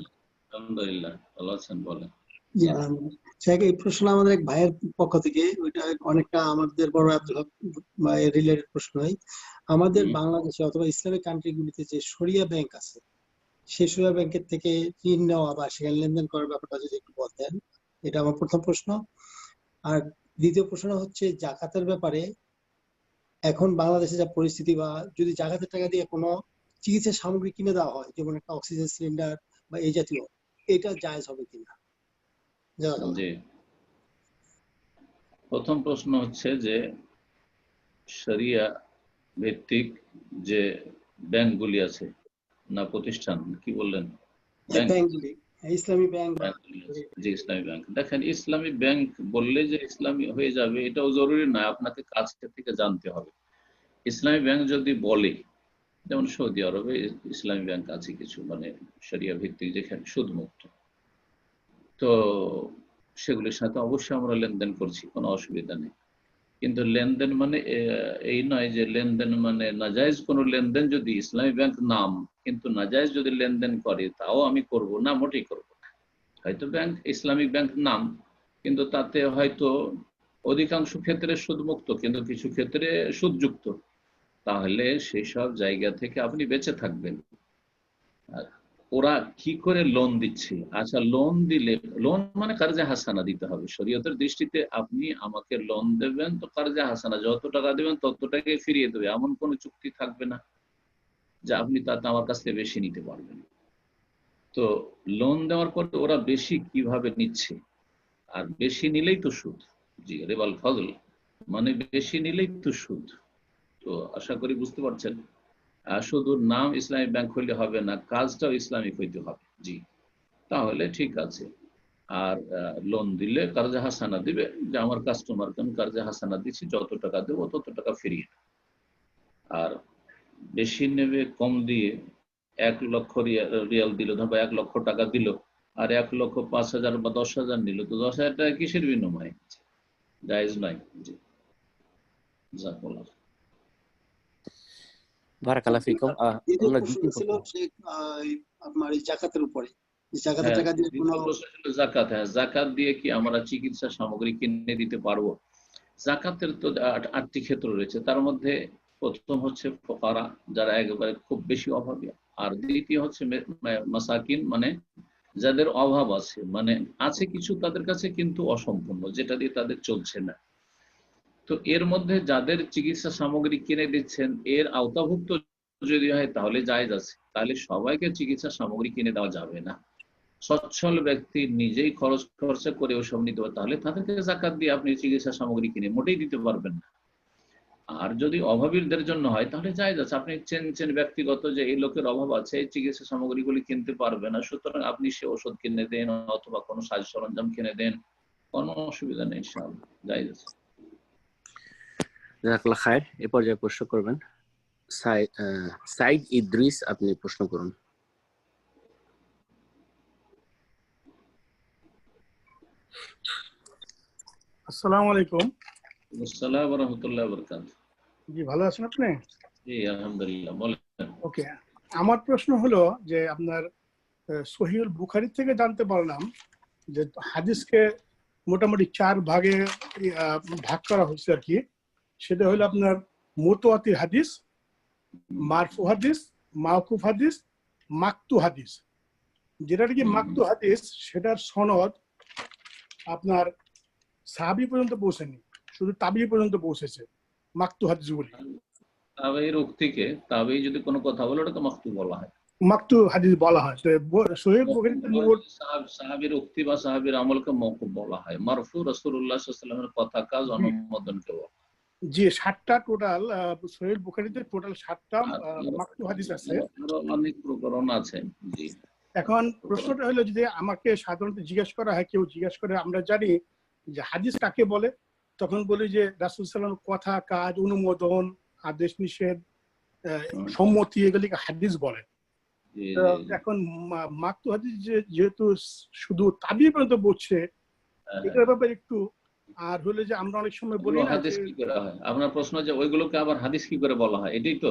আলহামদুলিল্লাহ, ভালো আছেন, বলেন। জি আলহামদুলিল্লাহ। শেখ, এই প্রশ্ন আমাদের এক ভাইয়ের পক্ষ থেকে, ওইটা অনেকটা আমাদের বড় আব্দুল হক ভাইয়ের রিলেটেড প্রশ্ন। আমাদের বাংলাদেশে অথবা ইসলামিক কান্ট্রিগুলিতে যে শরিয়া ব্যাংক আছে, শেষুয়া ব্যাংকের থেকে ঋণ নেওয়া বা সেখানে লেনদেন করার ব্যাপারটা যদি একটু বলতেন, এটা আমার প্রথম প্রশ্ন। আর দ্বিতীয় প্রশ্ন হচ্ছে জাকাতের ব্যাপারে। এখন বাংলাদেশে যা পরিস্থিতি, বা যদি জাকাতের টাকা দিয়ে কোনো চিকিৎসা সামগ্রী কিনে দেওয়া হয়, যেমন একটা অক্সিজেন সিলিন্ডার বা এই জাতীয়, এটা জায়েজ হবে কিনা? জাযাকাল্লাহ। জি, প্রথম প্রশ্ন হচ্ছে যে শরিয়া ভিত্তিক যে ব্যাংকগুলি আছে না প্রতিষ্ঠান, কি বললেন? ব্যাংক, ব্যাংকগুলি, ইসলামী ব্যাংক বা ব্যাংকগুলি আছে। জি, ইসলামী ব্যাংক। দেখেন, ইসলামী ব্যাংক বললে যে ইসলামী হয়ে যাবে এটাও জরুরি নয়, আপনাকে কাছ থেকে জানতে হবে। ইসলামী ব্যাংক যদি বলে, যেমন সৌদি আরবে ইসলামী ব্যাংক আছে কিছু, মানে শরিয়া ভিত্তিক, যেখানে সুদ মুক্ত, তো সেগুলির সাথে অবশ্যই আমরা লেনদেন করছি, কোনো অসুবিধা নেই। কিন্তু লেনদেন মানে এই নয় যে লেনদেন মানে নাজায়েজ কোনো লেনদেন, যদি ইসলামী ব্যাংক নাম কিন্তু নাজায়েজ যদি লেনদেন করে তাও আমি করব না, মোটেই করব না। হয়তো ব্যাংক ইসলামিক ব্যাংক নাম, কিন্তু তাতে হয়তো অধিকাংশ ক্ষেত্রে সুদমুক্ত, কিন্তু কিছু ক্ষেত্রে সুদযুক্ত, তাহলে সেই সব জায়গা থেকে আপনি বেঁচে থাকবেন। আর ওরা কি করে লোন দিচ্ছে? আচ্ছা, লোন দিলে, লোন মানে কার্জে হাসানা দিতে হবে শরীয়তের দৃষ্টিতে। আপনি আমাকে লোন দেবেন তো কার্জে হাসানা, যত টাকা দেবেন তত টাকাই ফিরিয়ে দেবে, এমন কোনো চুক্তি থাকবে না যে আপনি তাতে আমার কাছ থেকে বেশি নিতে পারবেন। তো লোন দেওয়ার পর ওরা বেশি কিভাবে নিচ্ছে, আর বেশি নিলেই তো সুদ। জি, রেবাল ফজল মানে বেশি নিলেই তো সুদ। তো আশা করি বুঝতে পারছেন। শুধু নাম ইসলামী ব্যাংক হইলে হবে না, কাজটাও ইসলামিক হইতে হবে। জি, তাহলে ঠিক আছে। আর লোন দিলে কার্জে হাসানা দিবে, যে আমার কাস্টমারকে আমি কার্জে হাসানা দিচ্ছি, যত টাকা দেবো তত টাকা ফিরিয়ে। আর বেশি নেবে কম দিয়ে, 1 লক্ষ রিয়াল দিল, ধরো 1 লক্ষ টাকা দিল, আর 1,05,000 বা 10,000 নিল, তো 10,000 টাকা কিসের বিনিময়ে? জায়েজ নয়। জি, জাযাকাল্লাহ। বারাকাল্লাহ ফিকুম। দ্বিতীয় আমরা প্রশ্ন দ্বিতীয় ছিল প্রশ্ন। সে আপনার এই জাকাতের উপরে, জাকাতের হ্যাঁ, টাকা দিয়ে কোনো দ্বিতীয় প্রশ্ন ছিল জাকাত। হ্যাঁ, জাকাত দিয়ে কি আমরা চিকিৎসা সামগ্রী কিনে দিতে পারবো? জাকাতের তো 8টি ক্ষেত্র রয়েছে, তার মধ্যে প্রথম হচ্ছে ফোকারা, যারা একেবারে খুব বেশি অভাবী। আর দ্বিতীয় হচ্ছে মাসাকিন, মানে যাদের অভাব আছে, মানে আছে কিছু তাদের কাছে কিন্তু অসম্পূর্ণ, যেটা দিয়ে তাদের চলছে না। তো এর মধ্যে যাদের চিকিৎসা সামগ্রী কিনে দিচ্ছেন এর আওতাভুক্ত যদি হয় তাহলে জায়েজ আছে। তাহলে সবাইকে চিকিৎসা সামগ্রী কিনে দেওয়া যাবে না। সচ্ছল ব্যক্তি নিজেই খরচা করে ওসব নিতে পারে, তাহলে তাদেরকে জাকাত দিয়ে আপনি চিকিৎসা সামগ্রী কিনে মোটেই দিতে পারবেন না। আর যদি অভাবীদের জন্য হয় তাহলে জায়েজ আছে, আপনি চেন ব্যক্তিগত যে এই লোকের অভাব আছে, এই চিকিৎসা সামগ্রীগুলি কিনতে পারবে না, সুতরাং আপনি সে ওষুধ কিনে দেন অথবা কোনো সাজ সরঞ্জাম কিনে দেন, কোনো অসুবিধা নেই, ইনশাআল্লাহ জায়েজ আছে। জাযাকাল্লাহ খায়ের। এ পর্যায়ে প্রশ্ন করবেন সাইদ ইদ্রিস, আপনি প্রশ্ন করুন। আসসালামু আলাইকুম। আসসালামু আলাইকুম ওয়া রাহমাতুল্লাহি ওয়া বারাকাতুহু। জি, ভালো আছেন আপনি? জি, আলহামদুলিল্লাহ, বলেন। ওকে, আমার প্রশ্ন হলো যে আপনার সহিহুল বুখারী থেকে জানতে পারলাম যে হাদিসকে মোটামুটি 4 ভাগে ভাগ করা হয়েছে আর কি। সেটা হলো আপনার মুতওয়াতির হাদিস, মারফু হাদিস, মাওকুফ হাদিস, মাকতু হাদিস। যেটা কি মাকতু হাদিস, সেটার সনদ আপনার সাহাবী পর্যন্ত পৌঁছেনি, শুধু তাবি পর্যন্ত পৌঁছেছে মাকতু হাদিসগুলি। তাবেঈর উক্তিকে, তাবেঈ যদি কোনো কথা বলে ওটা তো মাকতু বলা হয়। মাকতু হাদিস বলা হয়। তো সহিহ বুখারীতে সাহাবীর উক্তি বা সাহাবীর আমলকে মওকুফ বলা হয়। মারফু রাসূলুল্লাহ সাল্লাল্লাহু আলাইহি ওয়াসাল্লামের কথা, কাজ, অনুমোদনকে বলা হয়। জি, 7টা টোটাল সহিহ বুখারীতে টোটাল 7টা মাকতু হাদিস আছে। অনেক প্রকরণ আছে। জি, এখন প্রশ্নটা হলো, যদি আমাকে সাধারণত জিজ্ঞেস করা হয়, কেউ জিজ্ঞেস করে, আমরা জানি যে হাদিস কাকে বলে, তখন বলি যে রাসূল সাল্লাল্লাহু আলাইহি কথা, কাজ, অনুমোদন, আদেশ নিষেধ, সম্মতি, এগুলিকে হাদিস বলে। এখন মাকতু হাদিস যেহেতু শুধু তাবি পর্যন্ত বলছে, এটার ব্যাপারে একটু, আর হলো যে আমরা অনেক সময় বলি না হাদিস কি করে হয়, আপনার প্রশ্ন যে ওইগুলোকে আবার হাদিস কি করে বলা হয়, এটাই তো।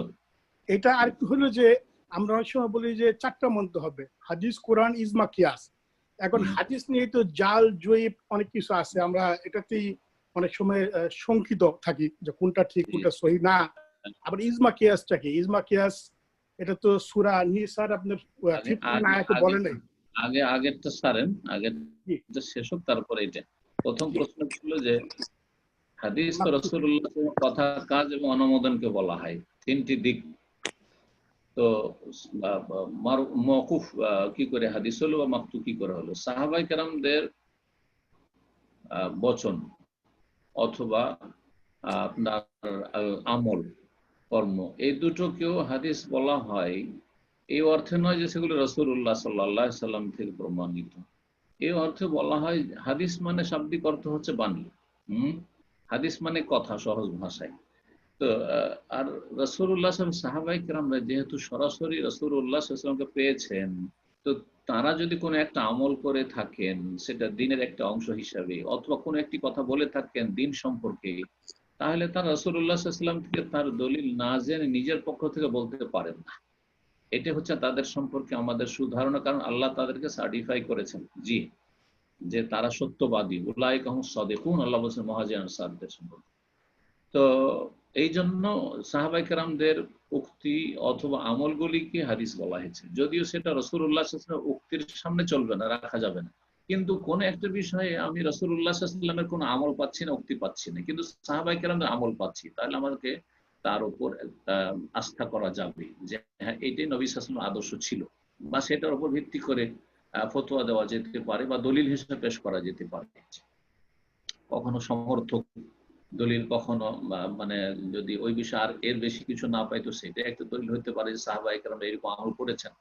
এটা আর একটু হলো যে আমরা অনেক সময় বলি যে 4টা মানতে হবে, হাদিস, কোরআন, ইজমা, কিয়াস। এখন হাদিস নিয়ে তো জাল জয়ীব অনেক কিছু আছে, আমরা এটাতেই অনেক সময় শঙ্কিত থাকি যে কোনটা ঠিক কোনটা সহি না। আবার ইজমা কিয়াসটা কি? ইজমা কিয়াস এটা তো সূরা নিসার আপনার 15 আয়াতে বলে নাই। আগেরটা সারেন, জি। আগেরটা শেষ হোক, তারপরে এটা। প্রথম প্রশ্ন ছিল যে হাদিস তো রাসূলুল্লাহ কথা, কাজ এবং অনুমোদনকে বলা হয়, তিনটি দিক। তো মওকুফ কি করে হাদিস হলো বা মাকতু কি করে হলো? সাহাবাই কেরামদের বচন অথবা আপনার আমল, কর্ম, এই দুটোকেও হাদিস বলা হয়। এই অর্থে নয় যে সেগুলো রাসূলুল্লাহ সাল্লাল্লাহু আলাইহি সাল্লাম থেকে প্রমাণিত। এই অর্থে বলা হয়, হাদিস মানে শাব্দিক অর্থ হচ্ছে বাণী, হাদিস মানে কথা সহজ ভাষায়। তো আর রাসূলুল্লাহ সাহাবায়ে কেরামরা যেহেতু সরাসরি রাসূলুল্লাহ সাল্লাল্লাহু আলাইহি ওয়াসাল্লামকে পেয়েছেন, তো তারা যদি কোনো একটা আমল করে থাকেন সেটা দ্বীনের একটা অংশ হিসাবে, অথবা কোনো একটি কথা বলে থাকেন দ্বীন সম্পর্কে, তাহলে তারা রাসূলুল্লাহ সাল্লাল্লাহু আলাইহি ওয়াসাল্লাম থেকে তার দলিল না জেনে নিজের পক্ষ থেকে বলতে পারেন না। এটা হচ্ছে তাদের সম্পর্কে আমাদের সুধারণা, কারণ আল্লাহ তাদেরকে সার্টিফাই করেছেন জি, যে তারা সত্যবাদী, উলাইকা হুমুস সাদিকুন, আল্লাহ বলেছেন মুহাজির আনসারদের সম্পর্কে। তো এই জন্য সাহাবাই কেরামদের উক্তি অথবা আমলগুলিকে হাদিস বলা হয়েছে, যদিও সেটা রাসূলুল্লাহ সাল্লাল্লাহু আলাইহি ওয়াসাল্লামের উক্তির সামনে চলবে না, রাখা যাবে না। কিন্তু কোন একটা বিষয়ে আমি রাসূলুল্লাহ সাল্লাল্লাহু আলাইহি ওয়াসাল্লামের কোনো আমল পাচ্ছি না, উক্তি পাচ্ছি না, কিন্তু সাহাবাই কেরামদের আমল পাচ্ছি, তাহলে আমাদেরকে তার উপর আস্থা করা যাবে যে হ্যাঁ, এটাই নবী সাল্লাল্লাহু আলাইহি ওয়াসাল্লামের আদর্শ ছিল, বা সেটার উপর ভিত্তি করে ফতোয়া দেওয়া যেতে পারে বা দলিল হিসেবে পেশ করা যেতে পারে। কখনো সমর্থক দলিল, কখনো মানে যদি ওই বিষয়ে আর এর বেশি কিছু না পাই, তো সেটা একটা দলিল হতে পারে যে সাহাবায়ে কেরামরা এরকম আমল করেছেন।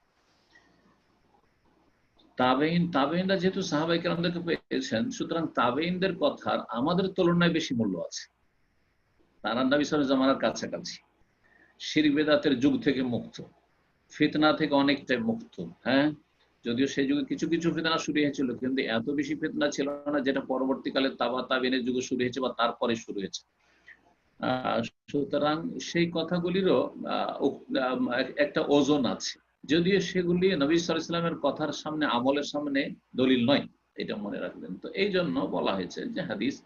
তাবেঈনরা যেহেতু সাহাবায়ে কেরামদেরকে পেয়েছেন, সুতরাং তাবেঈনদের কথার আমাদের তুলনায় বেশি মূল্য আছে। তারা নবী সাল্লাল্লাহু আলাইহি জামানার কাছাকাছি, শিরক বিদআতের যুগ থেকে মুক্ত, ফিতনা থেকে অনেকটাই মুক্ত। হ্যাঁ, যদিও সেই যুগে কিছু কিছু ফিতনা শুরু হয়েছিল, কিন্তু এত বেশি ফিতনা ছিল না যেটা পরবর্তীকালে তাবেঈনের যুগে শুরু হয়েছে বা তারপরে শুরু হয়েছে। সুতরাং সেই কথাগুলিরও একটা ওজন আছে, যদিও সেগুলি নবী সাল্লাল্লাহু আলাইহি ওয়াসাল্লামের কথার সামনে, আমলের সামনে দলিল নয়, এটা মনে রাখবেন। তো এই জন্য বলা হয়েছে যে হাদিস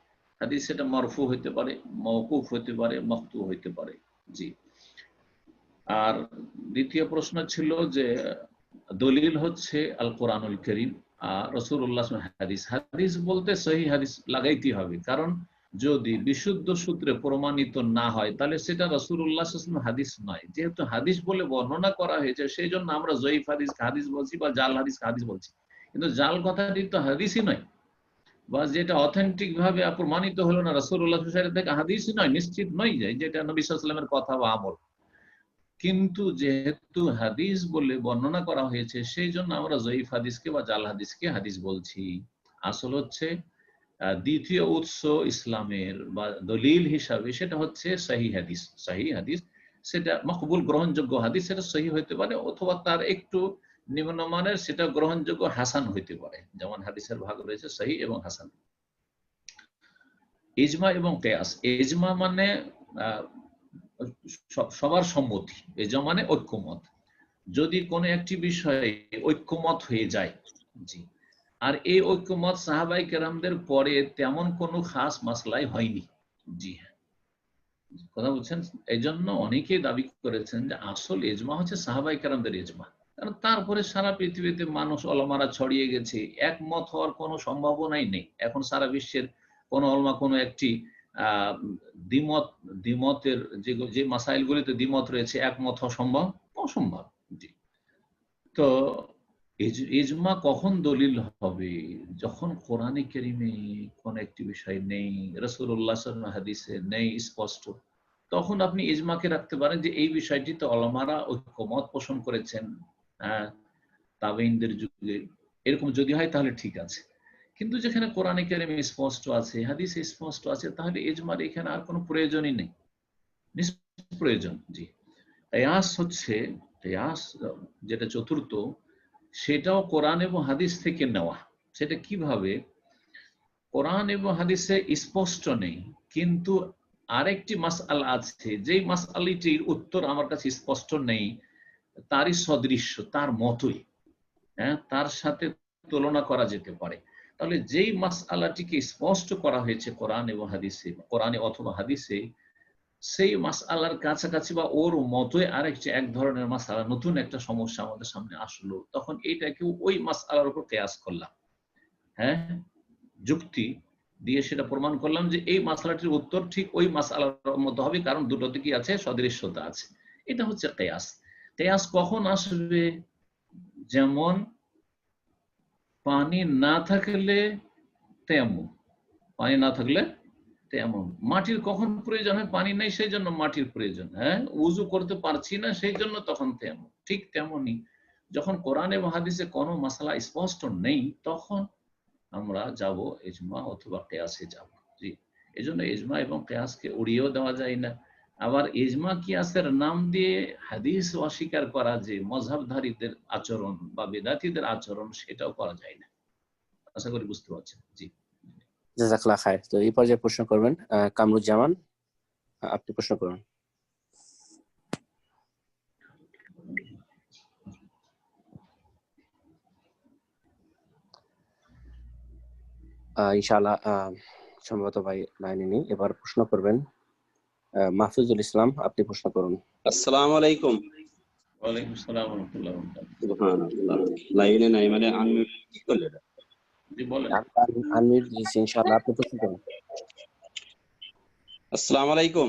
সেটা মারফু হইতে পারে, মওকুফ হইতে পারে, মাকতু হইতে পারে। জি। আর দ্বিতীয় প্রশ্ন ছিল যে দলিল হচ্ছে আল কোরআনুল কারীম, রাসূলুল্লাহ হাদিস বলতে সহিহ হাদিস লাগাইতে হবে, কারণ যদি বিশুদ্ধ সূত্রে প্রমাণিত না হয় তাহলে সেটা রাসূলুল্লাহ সাল্লাল্লাহু আলাইহি ওয়াসাল্লাম হাদিস নয়। যেহেতু হাদিস বলে বর্ণনা করা হয়েছে, সেই জন্য আমরা জয়ীফ হাদিস বলছি বা জাল হাদিস বলছি, কিন্তু জাল কথাটি তো হাদিসই নয়, বা যেটা অথেন্টিক ভাবে প্রমাণিত হলো না রাসূলুল্লাহ সাল্লাল্লাহু আলাইহি ওয়াসাল্লাম থেকে, হাদিসই নয়, নিশ্চিত নয় যে যেটা নবী সাল্লাল্লাহু আলাইহি ওয়াসাল্লামের কথা বা আমল। কিন্তু যেহেতু হাদিস বলে বর্ণনা করা হয়েছে, সেই জন্য আমরা জয়ীফ হাদিসকে বা জাল হাদিসকে হাদিস বলছি। আসল হচ্ছে দ্বিতীয় উৎস ইসলামের বা দলিল হিসাবে সেটা হচ্ছে সহিহ হাদিস, সেটা মকবুল গ্রহণযোগ্য হাদিস, সেটা সহিহ হইতে পারে, অথবা তার একটু নিম্নমানের সেটা গ্রহণযোগ্য হাসান হইতে পারে। যেমন হাদিসের ভাগ রয়েছে সহিহ এবং হাসান। ইজমা এবং কিয়াস। ইজমা মানে সবার সম্মতি, ইজমা মানে ঐক্যমত। যদি কোনো একটি বিষয়ে ঐক্যমত হয়ে যায়, জি, আর এই ঐক্যমত সাহাবাই কেরামদের পরে তেমন কোনো খাস মাসলাই হয়নি। জি হ্যাঁ, কথা বলছেন। এই জন্য অনেকেই দাবি করেছেন যে আসল ইজমা হচ্ছে সাহাবাই কেরামদের ইজমা, কারণ তারপরে সারা পৃথিবীতে মানুষ ওলামারা ছড়িয়ে গেছে, একমত হওয়ার কোনো সম্ভাবনাই নেই। এখন সারা বিশ্বের কোন ওলামা কোনো একটি দ্বিমতের যে মাসাইলগুলিতে দ্বিমত রয়েছে, একমত হওয়া সম্ভব অসম্ভব। জি। তো ইজমা কখন দলিল হবে? যখন কোরআনে কারীমে কোন একটি বিষয় নেই, রাসূলুল্লাহ সাল্লাল্লাহু আলাইহি ওয়াসাল্লাম হাদিসে নেই স্পষ্ট, তখন আপনি ইজমাকে রাখতে পারেন যে এই বিষয়টিতে ওলামারা ঐক্যমত পোষণ করেছেন তাবেঈনদের যুগে, এরকম যদি হয় তাহলে ঠিক আছে। কিন্তু যেখানে কোরআনে কারীমে স্পষ্ট আছে, হাদিসে স্পষ্ট আছে, তাহলে ইজমার এখানে আর কোনো প্রয়োজনই নেই, নিষ্প্রয়োজন। জি। কিয়াস যেটা চতুর্থ, সেটাও কোরআন এবং হাদিস থেকে নেওয়া। সেটা কিভাবে? কোরআন এবং হাদিসে স্পষ্ট নেই, কিন্তু আরেকটি মাসআলা আছে, যেই মাসআলাটির উত্তর আমার কাছে স্পষ্ট নেই, তারই সদৃশ্য, তার মতোই, হ্যাঁ, তার সাথে তুলনা করা যেতে পারে। তাহলে যেই মাসআলাটিকে স্পষ্ট করা হয়েছে কোরআন এবং হাদিসে, কোরআনে অথবা হাদিসে, সেই মাসআলার কাছাকাছি বা ওর মতোই আরেকটি এক ধরনের মাসআলা, নতুন একটা সমস্যা আমাদের সামনে আসলো, তখন এইটাকে ওই মাসআলার উপর কিয়াস করলাম, হ্যাঁ, যুক্তি দিয়ে সেটা প্রমাণ করলাম যে এই মাসআলাটির উত্তর ঠিক ওই মাসআলার মতো হবে, কারণ দুটোতে কি আছে, সদৃশ্যতা আছে। এটা হচ্ছে কিয়াস। কিয়াস কখন আসবে? যেমন পানি না থাকলে তায়াম্মুম, পানি না থাকলে তায়াম্মুম। মাটির কখন প্রয়োজন হয়? পানি নেই সেই জন্য মাটির প্রয়োজন, হ্যাঁ, ওযু করতে পারছি না সেই জন্য তখন তায়াম্মুম। ঠিক তেমনি যখন কোরআন এবং হাদিসে কোনো মাসআলা স্পষ্ট নেই, তখন আমরা যাব ইজমা অথবা কিয়াসে যাব। জি, এজন্য ইজমা এবং কিয়াসকে উড়িয়েও দেওয়া যায় না। আবার ইজমা কিয়াসের নাম দিয়ে হাদিস অস্বীকার করা যে মযহাবধারীদের আচরণ বা বেদাতীদের আচরণ, সেটাও করা যায় না। আশা করি বুঝতে পারছেন। জি, জাযাকাল্লাহ খায়ের। তো এই পর্যায়ে প্রশ্ন করবেন কামরুজ্জামান, আপনি প্রশ্ন করুন। ইনশাআল্লাহ সম্ভবত ভাই লাইনে নেই। এবার প্রশ্ন করবেন মাহফুজুল ইসলাম, আপনি প্রশ্ন করুন। আসসালামু আলাইকুম। ওয়ালাইকুম আসসালাম ওয়া রাহমাতুল্লাহি ওয়া বারাকাতুহু। সুবহানাল্লাহ, লাইনে নাই মানে আনমিউট কি করলে এটা? জি বলেন। আনমিউট দিয়েছি, ইনশাআল্লাহ আপনি প্রশ্ন করুন। আসসালামু আলাইকুম।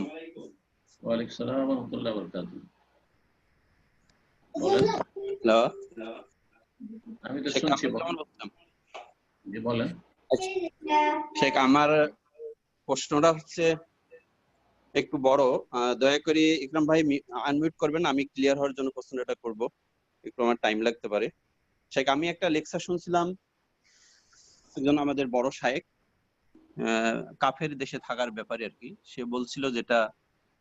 ওয়ালাইকুম আসসালাম ওয়া রাহমাতুল্লাহি ওয়া বারাকাতুহু। বলেন। হ্যালো, আমি তো শেখ শুনছি, কামরুজ্জামান বলছিলাম। জি বলেন। শেখ, আমার প্রশ্নটা হচ্ছে একটু বড়, দয়া করে ইকরাম ভাই আনমিউট করবেন, আমি ক্লিয়ার হওয়ার জন্য প্রশ্নটা করব, একটু আমার টাইম লাগতে পারে। শেখ, আমি একটা লেকচার শুনছিলাম একজন আমাদের বড় শায়েখ কাফের দেশে থাকার ব্যাপারে আর কি। সে বলছিল যেটা,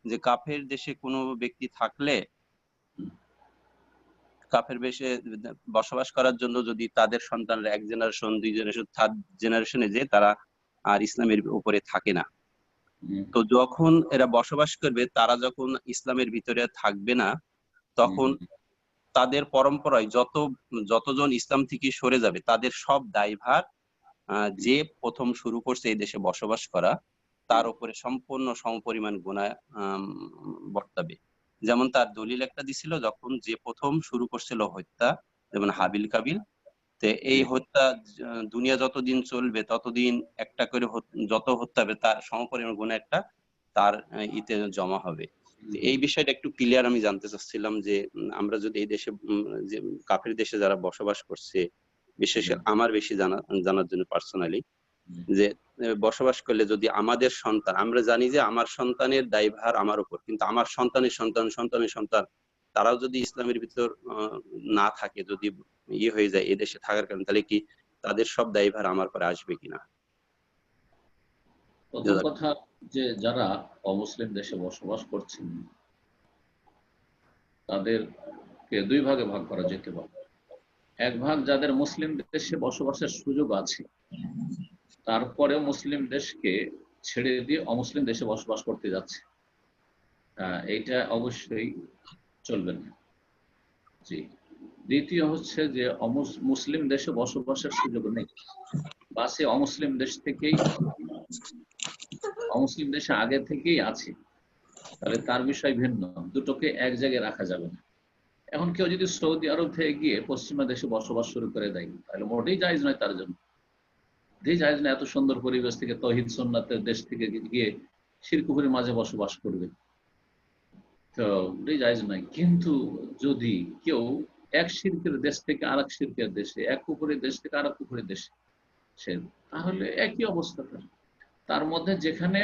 যে কাফের দেশে কোনো ব্যক্তি থাকলে কাফের দেশে বসবাস করার জন্য যদি তাদের সন্তানরা 1 জেনারেশন 2 জেনারেশন 3 জেনারেশনে যে তারা আর ইসলামের উপরে থাকে না, তো যখন এরা বসবাস করবে, তারা যখন ইসলামের ভিতরে থাকবে না, তখন তাদের পরম্পরায় যতজন ইসলাম থেকে সরে যাবে, তাদের সব দায়ভার যে প্রথম শুরু করছে এই দেশে বসবাস করা, তার উপরে সম্পূর্ণ সমপরিমাণ গুনাহ বর্তাবে। যেমন তার দলিল একটা দিছিল, যখন যে প্রথম শুরু করছিল হত্যা, যেমন হাবিল কাবিল, তো এই হত্যা দুনিয়া যতদিন চলবে ততদিন একটা করে যত হত্যা হবে তার সমপরিমাণ গুনাহ একটা তার ইতে জমা হবে। এই বিষয়টা একটু ক্লিয়ার আমি জানতে চাচ্ছিলাম যে আমরা যদি এই দেশে যে কাফের দেশে যারা বসবাস করছে, বিশেষ আমার বেশি জানার জন্য পার্সোনালি, যে বসবাস করলে যদি আমাদের সন্তান, আমরা জানি যে আমার সন্তানের দায়ভার আমার উপর, কিন্তু আমার সন্তানের সন্তান সন্তানের সন্তান তারাও যদি ইসলামের ভিতর না থাকে, যদি হয়ে যায় এই দেশে থাকার কারণে, তাহলে কি তাদের সব দায়ভার আমার পরে আসবে কিনা? প্রথম কথা যে যারা অমুসলিম দেশে বসবাস করছেন তাদেরকে 2 ভাগে ভাগ করা যেতে পারে। এক ভাগ যাদের মুসলিম দেশে বসবাসের সুযোগ আছে, তারপরে মুসলিম দেশকে ছেড়ে দিয়ে অমুসলিম দেশে বসবাস করতে যাচ্ছে, এইটা অবশ্যই চলবে না। জি। দ্বিতীয় হচ্ছে যে মুসলিম দেশে বসবাসের সুযোগ নেই, বা সে অমুসলিম দেশ থেকেই, অমুসলিম দেশে আগে থেকেই আছে, তাহলে তার বিষয় ভিন্ন, দুটোকে এক জায়গায় রাখা যাবে না। এখন কেউ যদি সৌদি আরব থেকে গিয়ে পশ্চিমা দেশে বসবাস শুরু করে দেয়, তাহলে মোটেই জায়েজ নয় তার জন্য। জায়েজ না এত সুন্দর পরিবেশ থেকে, তৌহিদ সুন্নাতের দেশ থেকে গিয়ে শিরকুফুরির মাঝে বসবাস করবে, তো জায়েজ নয়। কিন্তু যদি কেউ এক শিরকের দেশ থেকে আরেক শিরকের দেশে, এক কুফুরের দেশ থেকে আরেক কুফুরের দেশে, সে তাহলে একই অবস্থা, তার মধ্যে যেখানে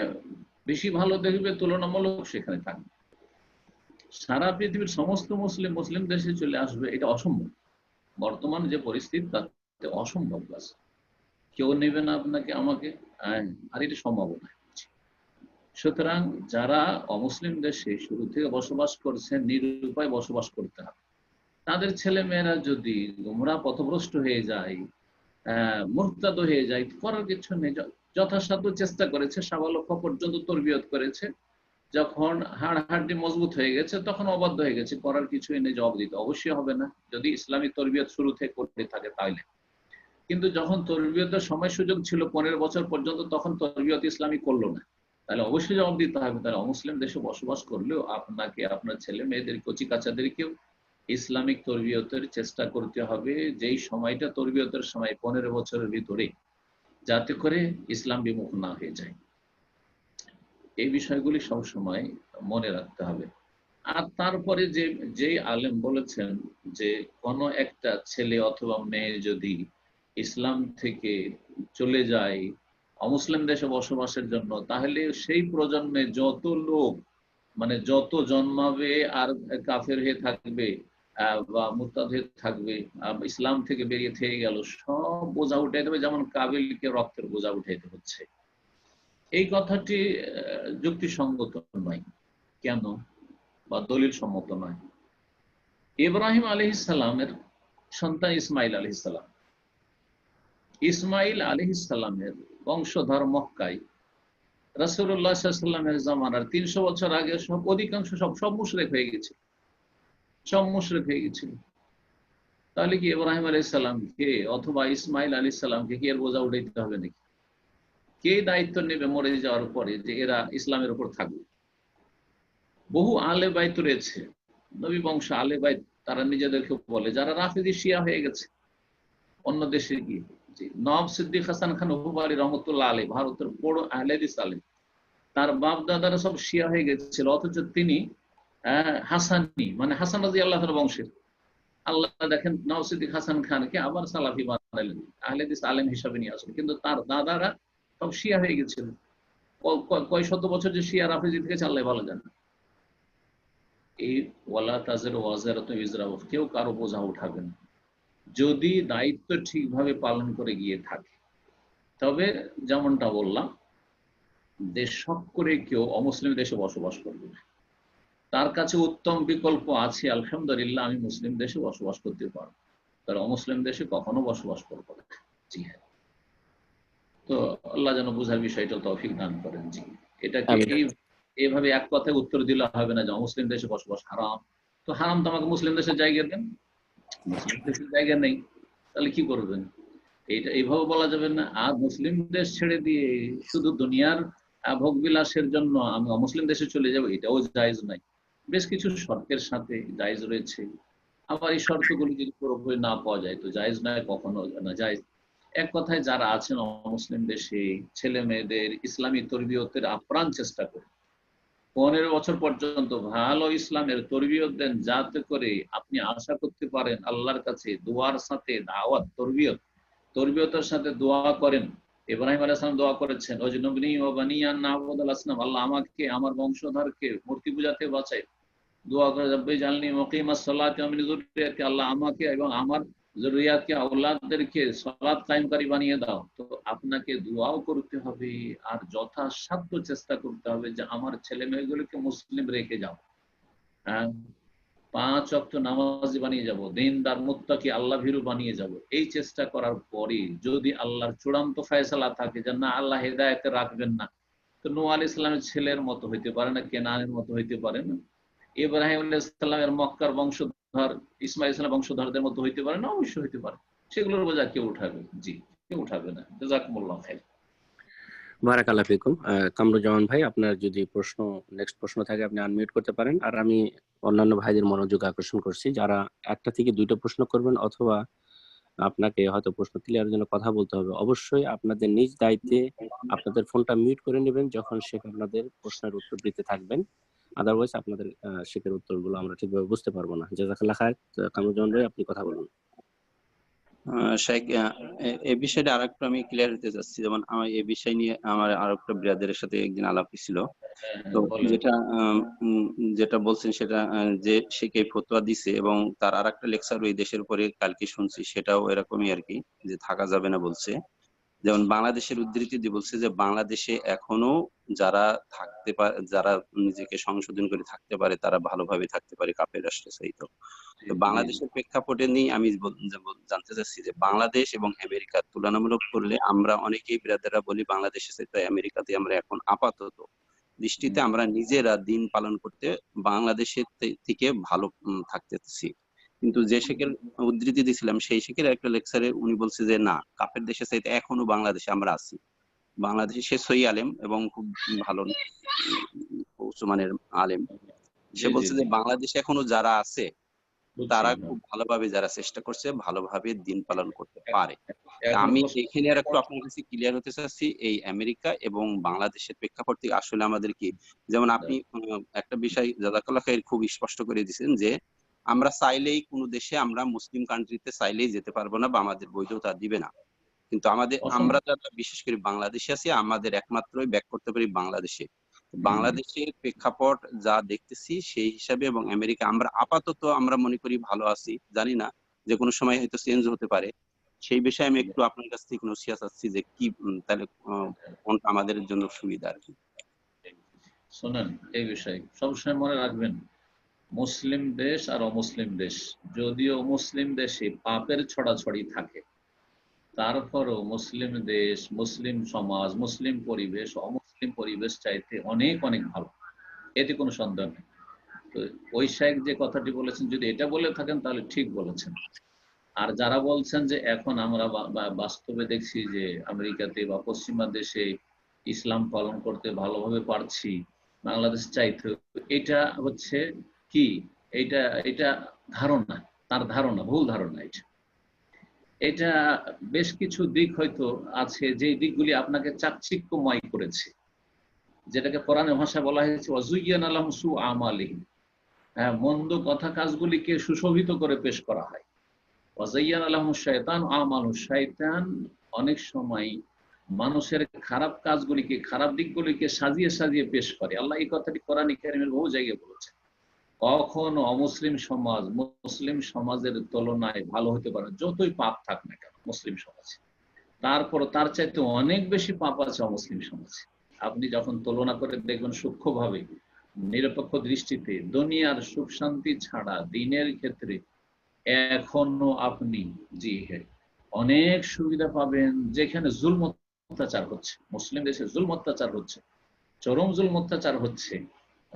বেশি ভালো দেখবে তুলনামূলক সেখানে থাকবে। সারা পৃথিবীর সমস্ত মুসলিম দেশে চলে আসবে, এটা অসম্ভব। বর্তমান যে পরিস্থিতি তাতে অসম্ভব, কাজ কেউ নেবে না আপনাকে আমাকে, আর এটা সম্ভব না। সুতরাং যারা অমুসলিম দেশে শুরু থেকে বসবাস করছে, নিরুপায় বসবাস করতে হবে। তাদের ছেলে মেয়েরা যদি গোমরাহ পথভ্রষ্ট হয়ে যায়, মুরতাদ হয়ে যায়, করার কিছু নেই। যথাসাধ্য চেষ্টা করেছে, সাবালক পর্যন্ত তরবিয়ত করেছে, যখন হাড় হাড্ডি মজবুত হয়ে গেছে তখন অবাধ্য হয়ে গেছে, করার কিছুই নেই, জবাব দিতে অবশ্যই হবে না যদি ইসলামী তরবিয়ত শুরু থেকে করতে থাকে তাহলে। কিন্তু যখন তরবিয়তের সময় সুযোগ ছিল 15 বছর পর্যন্ত, তখন তরবিয়ত ইসলামী করলো না, তাহলে অবশ্যই জবাব দিতে হবে। তাহলে অমুসলিম দেশে বসবাস করলেও আপনাকে আপনার ছেলে মেয়েদের কচি কাচাদেরকেও ইসলামিক তরবিয়তের চেষ্টা করতে হবে, যেই সময়টা তরবিয়তের সময় 15 বছরের ভিতরে, যাতে করে ইসলাম বিমুখ না হয়ে যায়। এই বিষয়গুলি সবসময় মনে রাখতে হবে। আর তারপরে যে আলেম বলেছেন যে কোনো একটা ছেলে অথবা মেয়ে যদি ইসলাম থেকে চলে যায় অমুসলিম দেশে বসবাসের জন্য, তাহলে সেই প্রজন্মে যত লোক মানে যত জন্মাবে আর কাফের হয়ে থাকবে বা মুরতাদ হয়ে থাকবে, ইসলাম থেকে বেরিয়ে থেকে গেল, সব বোঝা উঠাইতে হবে, যেমন কাবিলকে রক্তের বোঝা উঠাইতে হচ্ছে। এই কথাটি যুক্তিসঙ্গত নয়। কেন? বা দলিল সম্মত নয়। ইব্রাহিম আলাইহিসসালামের সন্তান ইসমাইল আলাইহিসসালাম, ইসমাইল আলাইহিসসালামের বংশধর মক্কায় রাসূলুল্লাহ সাল্লাল্লাহু আলাইহি ওয়াসাল্লামের জামানার 300 বছর আগে সব অধিকাংশ সব মুশরিক হয়ে গেছে, সব মুশরিক হয়ে গেছিল। তাহলে কি ইব্রাহিম আলাইহিসসালামকে অথবা ইসমাইল আলাইহিসসালামকে কি এর বোঝা উঠাইতে হবে নাকি? কে দায়িত্ব নেবে মরে যাওয়ার পরে যে এরা ইসলামের উপর থাকবে? বহু আলে বাইত রয়েছে, নবী বংশ আলে বাইত, তারা নিজেদেরকে বলে, যারা রাফিদি শিয়া হয়ে গেছে অন্য দেশে গিয়ে। নওয়াব সিদ্দিক হাসান খান হুবারি রহমতুল্লাহ আলাইহি, ভারতের বড় আহলে হাদিস আলেম, তার বাপ দাদারা সব শিয়া হয়ে গেছিল, অথচ তিনি হাসানি মানে হাসান রাদিয়াল্লাহু তাআলা বংশের। আল্লাহ দেখেন নওয়াব সিদ্দিক হাসান খানকে আবার সালাফি বানালেন, আহলে হাদিস আলেম হিসাবে নিয়ে আসলেন, কিন্তু তার দাদারা সব শিয়া হয়ে গেছিল। কয় শত বছর যে শিয়া রাফিজি থেকেছে আল্লাহ ভালো জানেন। এই ওয়ালা তাজিরু ওয়াজিরাতুন বিজরা উখরা, কেউ কারো বোঝা উঠাবে না যদি দায়িত্ব ঠিকভাবে পালন করে গিয়ে থাকে। তবে যেমনটা বললাম, দেশ শখ করে কেউ অমুসলিম দেশে বসবাস করবে না। তার কাছে উত্তম বিকল্প আছে, আলহামদুলিল্লাহ আমি মুসলিম দেশে বসবাস করতে পারবো, তার অমুসলিম দেশে কখনো বসবাস করবো না। জি হ্যাঁ, তো আল্লাহ যেন বোঝার বিষয়টা তৌফিক দান করেন। জি, এটাকে এইভাবে এক কথায় উত্তর দিলে হবে না যে মুসলিম দেশে বসবাস হারাম। তো হারাম তো আমাকে মুসলিম দেশের জায়গা দেন, মুসলিম দেশের জায়গা নেই, তাহলে কি করবেন? এইটা এইভাবে বলা যাবে না। আর মুসলিম দেশ ছেড়ে দিয়ে শুধু দুনিয়ার ভোগ বিলাসের জন্য আমি অমুসলিম দেশে চলে যাবো, এটাও জায়েজ নাই। বেশ কিছু শর্তের সাথে জায়েজ রয়েছে। আবার এই শর্তগুলি যদি পুরোপুরি না পাওয়া যায় তো জায়েজ নয়, কখনো না জায়েজ। এক কথায় যারা আছেন অমুসলিম দেশে ছেলে মেয়েদের ইসলামী তরবিয়তের আপ্রাণ চেষ্টা করে 15 বছর পর্যন্ত ভালো ইসলামের তরবিয়ত দেন, যাতে করে আপনি আশা করতে পারেন আল্লাহর কাছে দোয়ার সাথে দাওয়াত তরবিয়তের সাথে দোয়া করেন। ইব্রাহিম আলাইহিস সালাম দোয়া করেছেন, ওয়াজনুবনি ওয়া বানিয়ান না'বুদাল আসনাম, আল্লাহ আমাকে আমার বংশধরকে মূর্তি পূজাতে বাঁচায়। দোয়া করে রব্বি জালনি মুকিমাস সালাতি ওয়া মিন যুররিয়াতি, আল্লাহ আমাকে এবং আমার যুররিয়াতকে আওলাদদেরকে সালাত কায়েমকারী বানিয়ে দাও। তো আপনাকে দোয়াও করতে হবে আর যথাসাধ্য চেষ্টা করতে হবে যে আমার ছেলে মেয়েগুলোকে মুসলিম রেখে যাও, হ্যাঁ 5 ওয়াক্ত নামাজি বানিয়ে যাব, দিনদার মুত্তাকি আল্লাহ ভীরু বানিয়ে যাব। এই চেষ্টা করার পরে যদি আল্লাহর চূড়ান্ত ফয়সালা থাকে যে না আল্লাহ হেদায়েতে রাখবেন না, তো নূহ আলাইহিস সালামের ছেলের মতো হইতে পারে না, কেনানের মতো হইতে পারে না, ইব্রাহিম আলাইহিস সালামের মক্কার বংশধর ইসমাঈল আলাইহিস সালামের বংশধরদের মতো হইতে পারে না, অবশ্যই হইতে পারে। সেগুলোর বোঝা কেউ উঠাবে? জি, কেউ উঠাবে না। জাযাকুমুল্লাহ খাইর। বারাকাল্লাহ ফিকুম। কামরুজ্জামান ভাই, আপনার যদি নেক্সট প্রশ্ন থাকে আপনি আনমিউট করতে পারেন। আর আমি অন্যান্য ভাইদের মনোযোগ আকর্ষণ করছি, যারা একটা থেকে দুইটা প্রশ্ন করবেন অথবা আপনাকে হয়তো প্রশ্ন ক্লিয়ারের জন্য কথা বলতে হবে, অবশ্যই আপনাদের নিজ দায়িত্বে আপনাদের ফোনটা মিউট করে নেবেন যখন শেখ আপনাদের প্রশ্নের উত্তর দিতে থাকবেন। আদারওয়াইজ আপনাদের শেখের উত্তরগুলো আমরা ঠিকভাবে বুঝতে পারবো না। জাযাকাল্লাহ খায়র। কামরুজ্জামান ভাই, আপনি কথা বলুন। শেখ, এই বিষয়টা আরেকটু আমি ক্লিয়ার হতে চাচ্ছি। যেমন আমার এই বিষয় নিয়ে আমার আরেকটা ব্রাদারের সাথে একদিন আলাপ হয়েছিল। তো যেটা বলছেন সেটা যে শেখ এই ফতোয়া দিছে এবং তার আরেকটা লেকচার ওই দেশের উপরে কালকে শুনছি, সেটাও এরকমই আর কি, যে থাকা যাবে না বলছে। যেমন বাংলাদেশের উদ্ধৃতি দিয়ে বলছে যে বাংলাদেশে এখনো যারা নিজেকে সংশোধন করে থাকতে পারে তারা ভালোভাবে থাকতে পারে কাফের রাষ্ট্র সহিত। তো বাংলাদেশের প্রেক্ষাপটে নিয়ে আমি জানতে চাচ্ছি যে বাংলাদেশ এবং আমেরিকার তুলনামূলক করলে আমরা অনেকেই ব্রাদাররা বলি বাংলাদেশে সাথে আমেরিকাতে আমরা এখন আপাতত দৃষ্টিতে আমরা নিজেরা দিন পালন করতে বাংলাদেশের থেকে ভালো থাকতেছি। কিন্তু যে শেখের উদ্ধৃতি দিয়েছিলাম সেই শেখের একটা লেকচারে উনি বলছে যে না, কাফের দেশের চাইতে এখনো বাংলাদেশে আমরা আছি। বাংলাদেশে, সে সই আলেম এবং খুব ভালো উচ্চমানের আলেম। সে বলছে যে বাংলাদেশে এখনো যারা আছে তারা খুব ভালোভাবে, যারা চেষ্টা করছে ভালোভাবে দিন পালন করতে পারে। আমি এখানে আর একটু আপনার কাছে ক্লিয়ার হতে চাচ্ছি, এই আমেরিকা এবং বাংলাদেশের প্রেক্ষাপট থেকে আসলে আমাদের কি, যেমন আপনি একটা বিষয় জাযাকাল্লাহ খাইর খুব স্পষ্ট করে দিয়েছেন যে আমরা চাইলেই কোনো দেশে, আমরা মুসলিম কান্ট্রিতে চাইলেই যেতে পারবো না বা আমাদের বৈধতা দিবে না, কিন্তু আমরা যারা বিশেষ করে বাংলাদেশে আছি আমাদের একমাত্রই ব্যাক করতে পারি বাংলাদেশে। বাংলাদেশের প্রেক্ষাপট যা দেখতেছি সেই হিসাবে এবং আমেরিকা আমরা আপাতত আমরা মনে করি ভালো আছি, জানি না যে কোনো সময় হয়তো চেঞ্জ হতে পারে। সেই বিষয়ে আমি একটু আপনার কাছ থেকে নসিহত চাচ্ছি যে কি তাহলে কোনটা আমাদের জন্য সুবিধা আর কি। শোনেন, এই বিষয়ে সবসময় মনে রাখবেন, মুসলিম দেশ আর অমুসলিম দেশ, যদিও মুসলিম দেশে পাপের ছড়াছড়ি থাকে, তারপরও মুসলিম দেশ, মুসলিম সমাজ, মুসলিম পরিবেশ অমুসলিম পরিবেশ চাইতে অনেক অনেক ভালো, এতে কোনো সন্দেহ নেই। তো ওই শাইখ যে কথাটি বলেছেন, যদি এটা বলে থাকেন তাহলে ঠিক বলেছেন। আর যারা বলছেন যে এখন আমরা বাস্তবে দেখছি যে আমেরিকাতে বা পশ্চিমা দেশে ইসলাম পালন করতে ভালোভাবে পারছি বাংলাদেশ চাইতে, এটা হচ্ছে কি, এটা ধারণা, তার ধারণা, ভুল ধারণা। এটা বেশ কিছু দিক হয়তো আছে, যে দিকগুলি আপনাকে চাকচিক্যময় করেছে, যেটাকে কোরআনের ভাষায় বলা হয়েছে ওয়াজুইয়ানা লাহুম সুউ আমালিহিম। হ্যাঁ, মন্দ কথা কাজগুলিকে সুশোভিত করে পেশ করা হয়। ওয়াজাইয়ানা লাহুমুশ শাইতানু আমালুহুম, শয়তান অনেক সময় মানুষের খারাপ কাজগুলিকে, খারাপ দিকগুলিকে সাজিয়ে সাজিয়ে পেশ করে। আল্লাহ এই কথাটি কোরআন কারীমের বহু জায়গায় বলেছেন। কখনো অমুসলিম সমাজ মুসলিম সমাজের তুলনায় ভালো হতে পারে, যতই পাপ থাক না কেন মুসলিম সমাজে, তারপর তার চাইতে অনেক বেশি পাপ আছে অমুসলিম সমাজে। আপনি যখন তুলনা করে দেখবেন সূক্ষ্মভাবে, নিরপেক্ষ দৃষ্টিতে, দুনিয়ার সুখ শান্তি ছাড়া দিনের ক্ষেত্রে এখনো আপনি অনেক সুবিধা পাবেন, যেখানে জুলম অত্যাচার হচ্ছে, মুসলিম দেশে জুলম অত্যাচার হচ্ছে, চরম জুলম অত্যাচার হচ্ছে,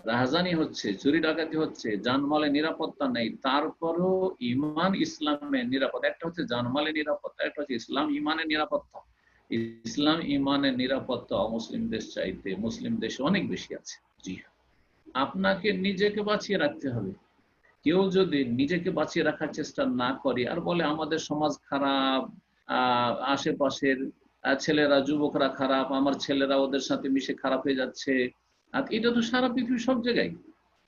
রাহাজানি হচ্ছে, চুরি ডাকাতি হচ্ছে, জানমালের নিরাপত্তা নেই, তারপরও ইমান ইসলামের নিরাপত্তা। একটা হচ্ছে জানমালের নিরাপত্তা, একটা হচ্ছে ইসলাম ইমানের নিরাপত্তা। ইসলাম ইমানের নিরাপত্তা অমুসলিম দেশ চাইতে মুসলিম দেশে অনেক বেশি আছে। জি, আপনাকে নিজেকে বাঁচিয়ে রাখতে হবে। কেউ যদি নিজেকে বাঁচিয়ে রাখার চেষ্টা না করে আর বলে আমাদের সমাজ খারাপ, আশেপাশের ছেলেরা, যুবকরা খারাপ, আমার ছেলেরা ওদের সাথে মিশে খারাপ হয়ে যাচ্ছে, এটা তো সারা পৃথিবী সব জায়গায়।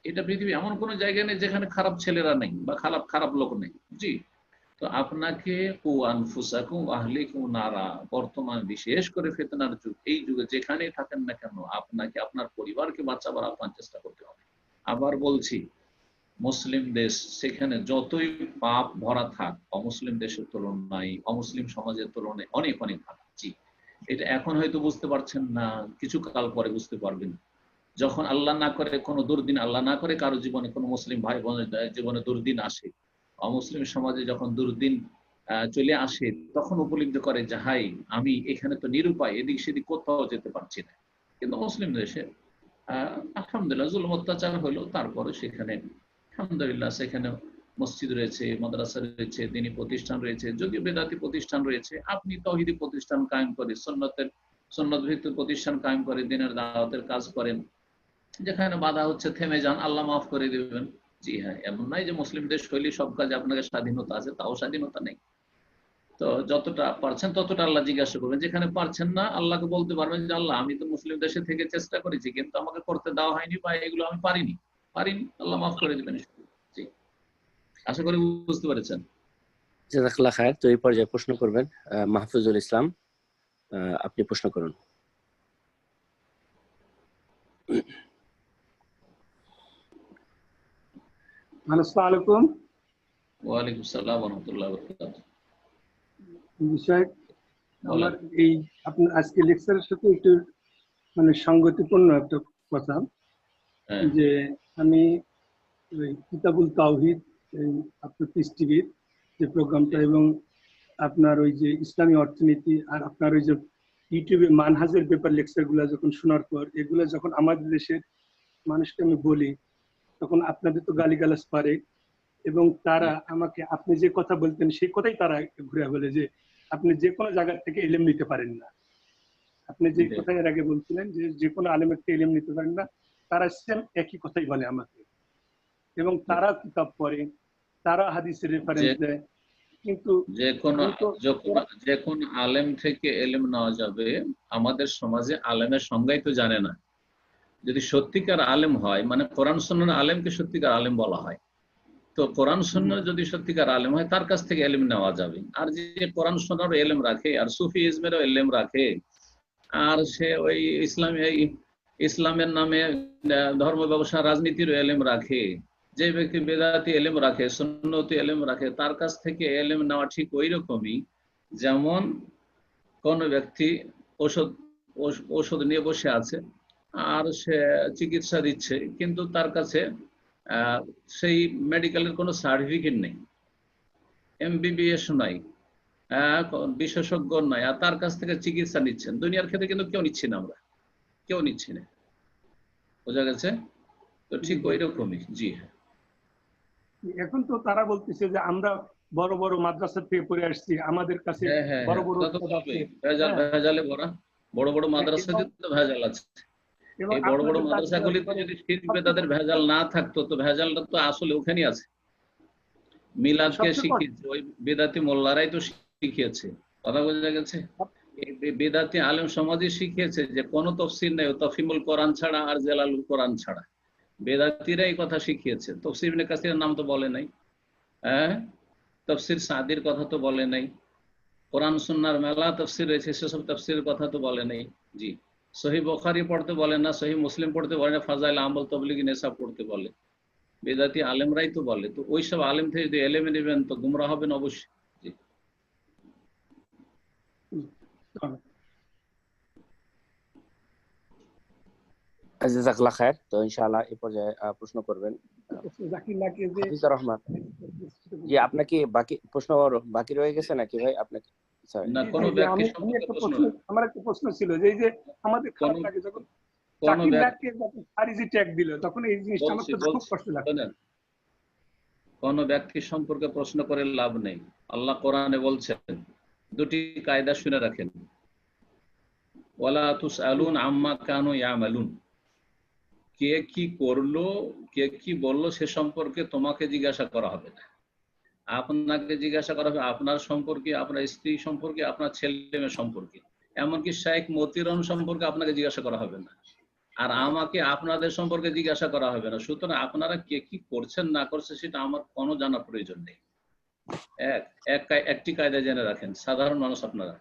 এটা পৃথিবী এমন কোনো জায়গা নেই যেখানে খারাপ ছেলেরা নেই বা খারাপ খারাপ লোক নেই। জি, তো আপনাকে নারা, বর্তমান বিশেষ করে ফিতনার যুগ, এই যুগে যেখানেই থাকেন না কেন আপনাকে আপনার পরিবারকে বাঁচাবার আপনার চেষ্টা করতে হবে। আবার বলছি, মুসলিম দেশ, সেখানে যতই পাপ ভরা থাক অমুসলিম দেশের তুলনায়, অমুসলিম সমাজের তুলনায় অনেক অনেক ভালো। জি, এটা এখন হয়তো বুঝতে পারছেন না, কিছু কাল পরে বুঝতে পারবেন, যখন আল্লাহ না করে কোনো দুর্দিন, আল্লাহ না করে কারো জীবনে, কোনো মুসলিম ভাই বোনের জীবনে দুর্দিন আসে, অমুসলিম সমাজে যখন দুর্দিন চলে আসে, তখন উপলব্ধি করে যে হাই, আমি এখানে তো নিরুপায়, এদিক সেদিক কোথাও যেতে পারছি না। কিন্তু মুসলিম দেশে আলহামদুলিল্লাহ জুলুম অত্যাচার হলো, তারপরে সেখানে আলহামদুলিল্লাহ সেখানে মসজিদ রয়েছে, মাদ্রাসা রয়েছে, দ্বীনি প্রতিষ্ঠান রয়েছে, যদিও বেদাতি প্রতিষ্ঠান রয়েছে। আপনি তাওহীদি প্রতিষ্ঠান কায়েম করে, সুন্নত ভিত্তিক প্রতিষ্ঠান কায়েম করে দ্বীনের দাওয়াতের কাজ করেন, যেখানে বাধা হচ্ছে থেমে যান, আল্লাহ মাফ করে দিবেন। জি হ্যাঁ, এমন নয় যে মুসলিম দেশ শৈলী সব কাজে আপনাকে স্বাধীনতা আছে, তাও স্বাধীনতা নেই। তো যতটা পারছেন ততটা আল্লাহ জিজ্ঞাসা করবেন, যেখানে পারছেন না আল্লাহকে বলতে পারবেন যে আল্লাহ, আমি তো মুসলিম দেশে থেকে চেষ্টা করেছি কিন্তু আমাকে করতে দেওয়া হয়নি বা এগুলো আমি পারিনি, আল্লাহ মাফ করে দিবেন। জি, আশা করি বুঝতে পেরেছেন। জাযাকাল্লাহ খায়ের। তো এই পর্যায়ে প্রশ্ন করবেন মাহফুজুল ইসলাম, আপনি প্রশ্ন করুন। আসসালামু আলাইকুম। ওয়ালাইকুম আসসালাম ওয়া রাহমাতুল্লাহি ওয়া বারাকাতুহু। বিষয় আমার এই আপনার আজকে লেকচারের সাথে একটু মানে সঙ্গতিপূর্ণ একটা কথা, যে আমি কিতাবুল তাওহীদ আপনার পিস টিভির যে প্রোগ্রামটা এবং আপনার ওই যে ইসলামী অর্থনীতি আর আপনার ওই যে ইউটিউবে মানহাজের ব্যাপার লেকচারগুলো যখন শোনার পর, এগুলো যখন আমাদের দেশের মানুষকে আমি বলি, তখন আপনাদের তো গালিগালাজ পারে এবং তারা আমাকে আপনি যে কথা বলতেন সেই কথাই তারা ঘুরে বলে যে আপনি যে কোনো জায়গা থেকে এলেম নিতে পারেন না। আপনি যে কথা এর আগে বলছিলেন যে যে কোনো আলেমের থেকে ইলম নিতে পারেন না, তারা সেম একই কথাই বলে আমাকে, এবং তারা কিতাব পড়ে, তারা হাদিসের রেফারেন্স দেয়, কিন্তু যে কোন আলেম থেকে ইলম নেওয়া যাবে। আমাদের সমাজে আলেমের সংজ্ঞাই তো জানে না। যদি সত্যিকার আলেম হয়, মানে কোরআন সুন্নাহর আলেমকে সত্যিকার আলেম বলা হয়, তো কোরআন সুন্নাহর যদি সত্যিকার আলেম হয় তার কাছ থেকে ইলম নেওয়া যাবে। আর যে কোরআন সুন্নাহর ইলম রাখে আর সুফি ইজমেরও ইলম রাখে, আর সে ওই ইসলামের নামে ধর্ম ব্যবসা রাজনীতির ইলম রাখে, যে ব্যক্তি বেদাতি ইলম রাখে, সুন্নতি ইলম রাখে, তার কাছ থেকে ইলম নেওয়া ঠিক ওই রকমই যেমন কোন ব্যক্তি ওষুধ নিয়ে বসে আছে আর সে চিকিৎসা দিচ্ছে, কিন্তু তার কাছে সেই মেডিকেলের কোনো সার্টিফিকেট নেই, MBBS নাই, বিশেষজ্ঞ নাই, আর তার কাছ থেকে চিকিৎসা নিচ্ছেন। দুনিয়ার ক্ষেত্রে কিন্তু কেউ নিচ্ছি না, আমরা কেউ নিচ্ছি না, বোঝা গেছে? তো ঠিক ওই রকমই। জি হ্যাঁ, এখন তো তারা বলতেছে যে আমরা বড় বড় মাদ্রাসা থেকে পড়ে আসছি, আমাদের কাছে বড় বড় ভেজালে ভরা বড় বড় মাদ্রাসাতে তো ভেজাল আছে। এই বড় বড় মাদ্রাসাগুলিতে যদি শিরক বেদাতের ভেজাল না থাকতো, তো ভেজালটা তো আসলে ওখানেই আছে। মিলাদকে শিখিয়েছে ওই বেদাতি মোল্লারাই তো শিখিয়েছে, কথা বোঝা গেছে? বেদাতি আলেম সমাজে শিখিয়েছে যে কোন তফসির নেই তফিমুল কোরআন ছাড়া আর জালালুল কোরআন ছাড়া। বেদাতিরা এই কথা শিখিয়েছে। তফসির ইবনে কাসিরের নাম তো বলে নাই, তফসির সাদির কথা তো বলে নাই, কোরআন সুন্নাহর মেলা তফসির রয়েছে সেসব তফসিরের কথা তো বলে নাই। জি, সহিহ বুখারী পড়তে বলে না, সহিহ মুসলিম পড়তে বলে না, ফাজাইল আমল তাবলীগি নেসাব পড়তে বলে। বেদাতি আলেমরাই তো বলে। তো ওইসব আলেম থেকে যদি এলেমে নেবেন তো গুমরাহ হবেন অবশ্যই। জাযাকাল্লাহ খায়ের। তো ইনশাআল্লাহ এই পর্যায়ে প্রশ্ন করবেন হাফিজুর রহমান। জি, আপনাকে বাকি প্রশ্ন বাকি রয়ে গেছে নাকি ভাই? আপনাকে না, কোন ব্যক্তি সম্পর্কে প্রশ্ন, আমার একটা প্রশ্ন ছিল যে এই যে আমাদের খারাপ লাগে যখন জাকির নাককে যখন খারিজি ট্যাগ দিল, তখন এই জিনিসটা আমার খুব কষ্ট লাগে। কোন ব্যক্তি সম্পর্কে প্রশ্ন করে লাভ নেই। আল্লাহ কোরআনে বলছেন, দুটি কায়দা শুনে রাখেন, ওয়ালা তুসআলুন আম্মা কানু ইয়ামালুন। কে কি করলো, কে কি বললো সে সম্পর্কে তোমাকে জিজ্ঞাসা করা হবে না। আপনাকে জিজ্ঞাসা করা হবে আপনার সম্পর্কে, আপনার স্ত্রী সম্পর্কে, আপনার ছেলে মেয়ে সম্পর্কে, এমনকি শেখ মতিরন সম্পর্কে আপনাকে জিজ্ঞাসা করা হবে না। আর আমাকে আপনাদের সম্পর্কে জিজ্ঞাসা করা হবে না। সুতরাং আপনারা কে কি করছেন না করছে সেটা আমার কোনো জানার প্রয়োজন নেই। একটি কায়দা জেনে রাখেন, সাধারণ মানুষ আপনারা,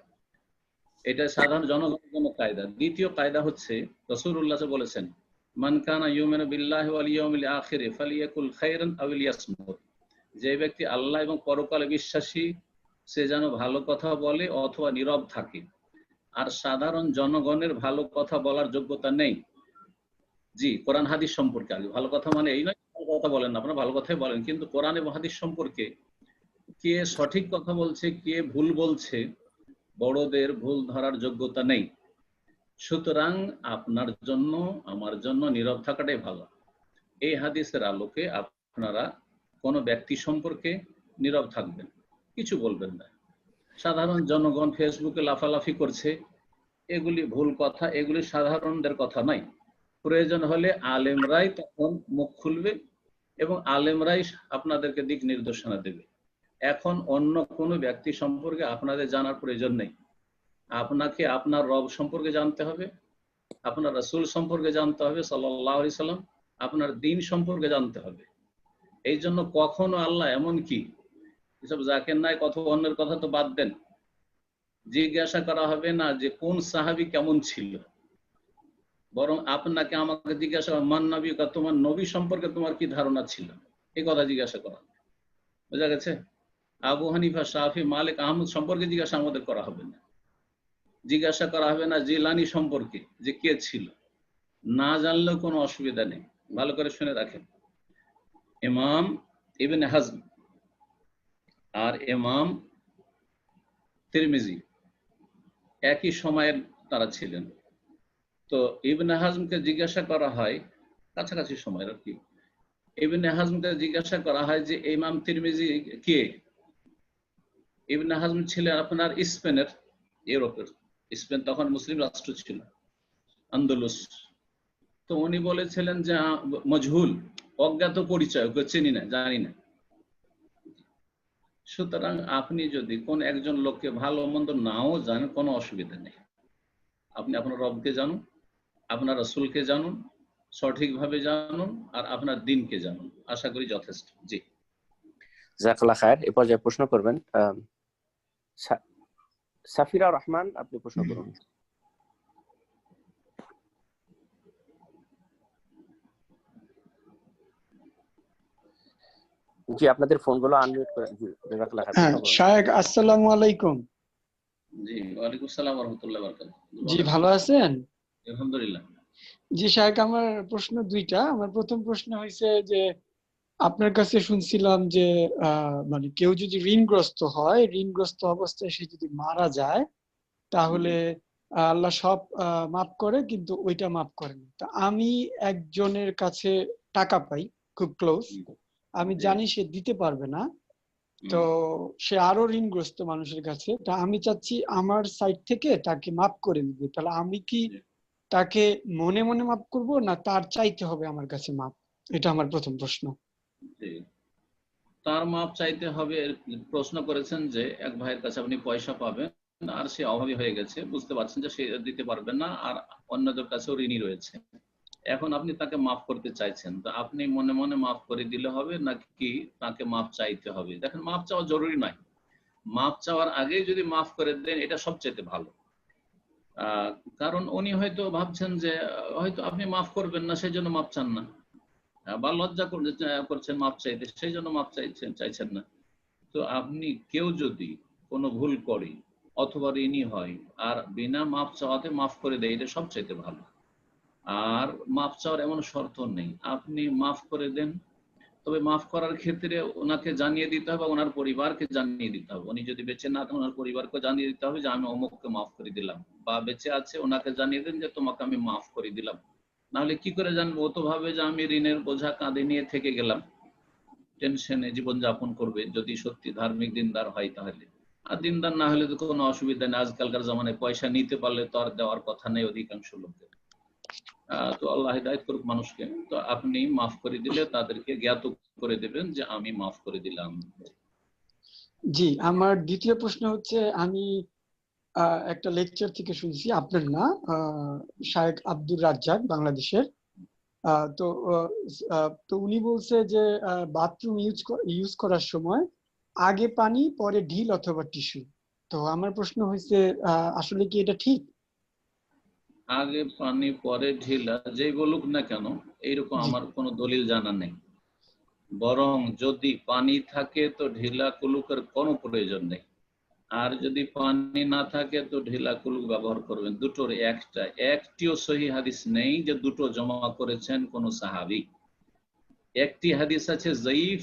এটা সাধারণ জনগণের জন্য কায়দা। দ্বিতীয় কায়দা হচ্ছে রাসূলুল্লাহ বলেছেন, মান কানা ইউমিনু বিল্লাহি ওয়াল ইয়াউমিল আখির ফালিয়াকুল খায়রান আও লিয়াসমুত। যে ব্যক্তি আল্লাহ এবং পরকালে বিশ্বাসী সে যেন ভালো কথা বলে অথবা নীরব থাকে। আর সাধারণ জনগণের ভালো কথা বলার যোগ্যতা নেই। জি, কোরআন হাদিস সম্পর্কে আগে ভালো কথা মানে এই নয় ভালো কথা বলেন না, আপনারা ভালো কথাই বলেন, কিন্তু কোরআন এবং হাদিস সম্পর্কে কে সঠিক কথা বলছে কে ভুল বলছে বড়দের ভুল ধরার যোগ্যতা নেই। সুতরাং আপনার জন্য আমার জন্য নীরব থাকাটাই ভালো। এই হাদিসের আলোকে আপনারা কোনো ব্যক্তি সম্পর্কে নীরব থাকবেন, কিছু বলবেন না। সাধারণ জনগণ ফেসবুকে লাফালাফি করছে, এগুলি ভুল কথা, এগুলি সাধারণদের কথা নয়। প্রয়োজন হলে আলেমরাই তখন মুখ খুলবে এবং আলেমরাই আপনাদেরকে দিক নির্দেশনা দেবে। এখন অন্য কোনো ব্যক্তি সম্পর্কে আপনাদের জানার প্রয়োজন নেই। আপনাকে আপনার রব সম্পর্কে জানতে হবে, আপনার রাসূল সম্পর্কে জানতে হবে সাল্লাল্লাহু আলাইহি সাল্লাম, আপনার দ্বীন সম্পর্কে জানতে হবে। এই জন্য কখনো আল্লাহ এমন কি এসব জাকের নাই কথা অন্যের কথা তো বাদ দেন, জিজ্ঞাসা করা হবে না যে কোন সাহাবী কেমন ছিল, বরং আপনাকে আমাকে জিজ্ঞাসা মান নবী, তোমার নবী সম্পর্কে তোমার কি ধারণা ছিল, এই কথা জিজ্ঞাসা করা। বোঝা গেছে? আবু হানিফা, শাফি, মালিক, আহমদ সম্পর্কে জিজ্ঞাসা আমাদের করা হবে না। জিজ্ঞাসা করা হবে না জিলানী সম্পর্কে যে কে ছিল, না জানলেও কোনো অসুবিধা নেই। ভালো করে শুনে রাখেন, ইমাম ইবনে হাজম আর ইমাম তিরমিজি একই সময়ের তারা ছিলেন। তো ইবনে হাজমকে জিজ্ঞাসা করা হয় কাছাকাছি সময়ের আর কি, ইবনে হাজমকে জিজ্ঞাসা করা হয় যে ইমাম তিরমিজি কে? ইবনে হাজম ছিলেন আপনার স্পেনের, ইউরোপের স্পেন তখন মুসলিম রাষ্ট্র ছিল, আন্দোলস। তো উনি বলেছিলেন যে মজহুল, অজ্ঞাত পরিচয়, ওকে চিনি না, জানি না। সুতরাং আপনি যদি কোন একজন লোককে ভালো মন্দ নাও জানেন, কোনো অসুবিধা নেই। আপনি আপনার রবকে জানুন, আপনার রাসূলকে জানুন, সঠিকভাবে জানুন, আর আপনার দিনকে জানুন। আশা করি যথেষ্ট। জি, জাযাকাল্লাহ খায়ের। এই পর্যায়ে প্রশ্ন করবেন সাফিরা রহমান, আপনি প্রশ্ন করুন। জি, আপনাদের ফোনগুলো আনমিউট করেন। জি, জাযাকাল্লাহ খায়ের, প্রশ্ন করুন। শায়েখ আসসালামু আলাইকুম। জি, ওয়ালাইকুম আসসালাম ওয়া রাহমাতুল্লাহি ওয়া বারাকাতুহু। জি, ভালো আছেন? আলহামদুলিল্লাহ। জি শায়েখ, আমার প্রশ্ন দুইটা। আমার প্রথম প্রশ্ন হয়েছে যে আপনার কাছে শুনছিলাম যে মানে কেউ যদি ঋণগ্রস্ত হয়, ঋণগ্রস্ত অবস্থায় সে যদি মারা যায়, তাহলে আল্লাহ সব মাফ করে, কিন্তু ওইটা মাফ করে না। তা আমি একজনের কাছে টাকা পাই, খুব ক্লোজ, আমি জানি সে দিতে পারবে না, তো সে আরো ঋণগ্রস্ত মানুষের কাছে, তা আমি চাচ্ছি আমার সাইড থেকে তাকে মাফ করে দিতে। তাহলে আমি কি তাকে মনে মনে মাফ করব, না তার চাইতে হবে আমার কাছে মাফ? এটা আমার প্রথম প্রশ্ন। তার মাপ চাইতে হবে। প্রশ্ন করেছেন যে এক ভাইয়ের কাছে আপনি পয়সা পাবেন, আর সে অভাবী হয়ে গেছে, বুঝতে পারছেন যে সে দিতে পারবে না, আর অন্যদের কাছেও ঋণী রয়েছে। এখন আপনি তাকে মাফ করতে চাইছেন, তো আপনি মনে মনে মাফ করে দিলে হবে নাকি তাকে মাফ চাইতে হবে? দেখেন, মাফ চাওয়া জরুরি নয়। মাফ চাওয়ার আগে যদি মাফ করে দেন, এটা সবচেয়ে ভালো। কারণ উনি হয়তো ভাবছেন যে হয়তো আপনি মাফ করবেন না, সেই জন্য মাফ চান না, বা লজ্জা করছেন মাপ চাইতে, সেই জন্য মাপ চাইছেন না। তো আপনি কেউ যদি কোনো ভুল করে অথবা ঋণী হয় আর বিনা মাপ চাওয়াতে মাফ করে দেয়, এটা সবচাইতে ভালো। আর মাপ চাওয়ার এমন শর্ত নেই, আপনি মাফ করে দেন, তবে মাফ করার ক্ষেত্রে ওনাকে জানিয়ে দিতে হবে, ওনার পরিবারকে জানিয়ে দিতে হবে। উনি যদি বেঁচে না থাকেন, ওনার পরিবারকে জানিয়ে দিতে হবে যে আমি অমুককে মাফ করে দিলাম, বা বেঁচে আছে ওনাকে জানিয়ে দেন যে তোমাকে আমি মাফ করে দিলাম। নাহলে কি করে জানবো? ও তো ভাবে যে আমি ঋণের বোঝা কাঁধে নিয়ে থেকে গেলাম, টেনশনে জীবনযাপন করবে। যদি সত্যি ধার্মিক দিনদার হয় তাহলে, আর দিনদার না হলে তো কোনো অসুবিধা নেই। আজকালকার জামানায় পয়সা নিতে পারলে তো আর দেওয়ার কথা নেই অধিকাংশ লোকের। তো আল্লাহ হিদায়াত করুক মানুষকে। তো আপনি মাফ করে দিলে তাদেরকে জ্ঞাত করে দেবেন যে আমি মাফ করে দিলাম। জি, আমার দ্বিতীয় প্রশ্ন হচ্ছে, আমি একটা লেকচার থেকে শুনছি, আপনার না, শায়েখ আব্দুর রাজ্জাক, বাংলাদেশের। তো উনি বলছে যে বাথরুম ইউজ করার সময় আগে পানি পরে ঢিল অথবা টিস্যু। তো আমার প্রশ্ন হয়েছে, আসলে কি এটা ঠিক? আগে পানি পরে ঢিলা, যেই বলুক না কেন, এইরকম আমার কোনো দলিল জানা নেই। বরং যদি পানি থাকে তো ঢিলা কুলুকের কোনো প্রয়োজন নেই, আর যদি পানি না থাকে তো ঢিলা কুলুক ব্যবহার করবেন। দুটোর একটিও সহি হাদিস নেই যে দুটো জমা করেছেন কোন সাহাবী। একটি হাদিস আছে যায়িফ,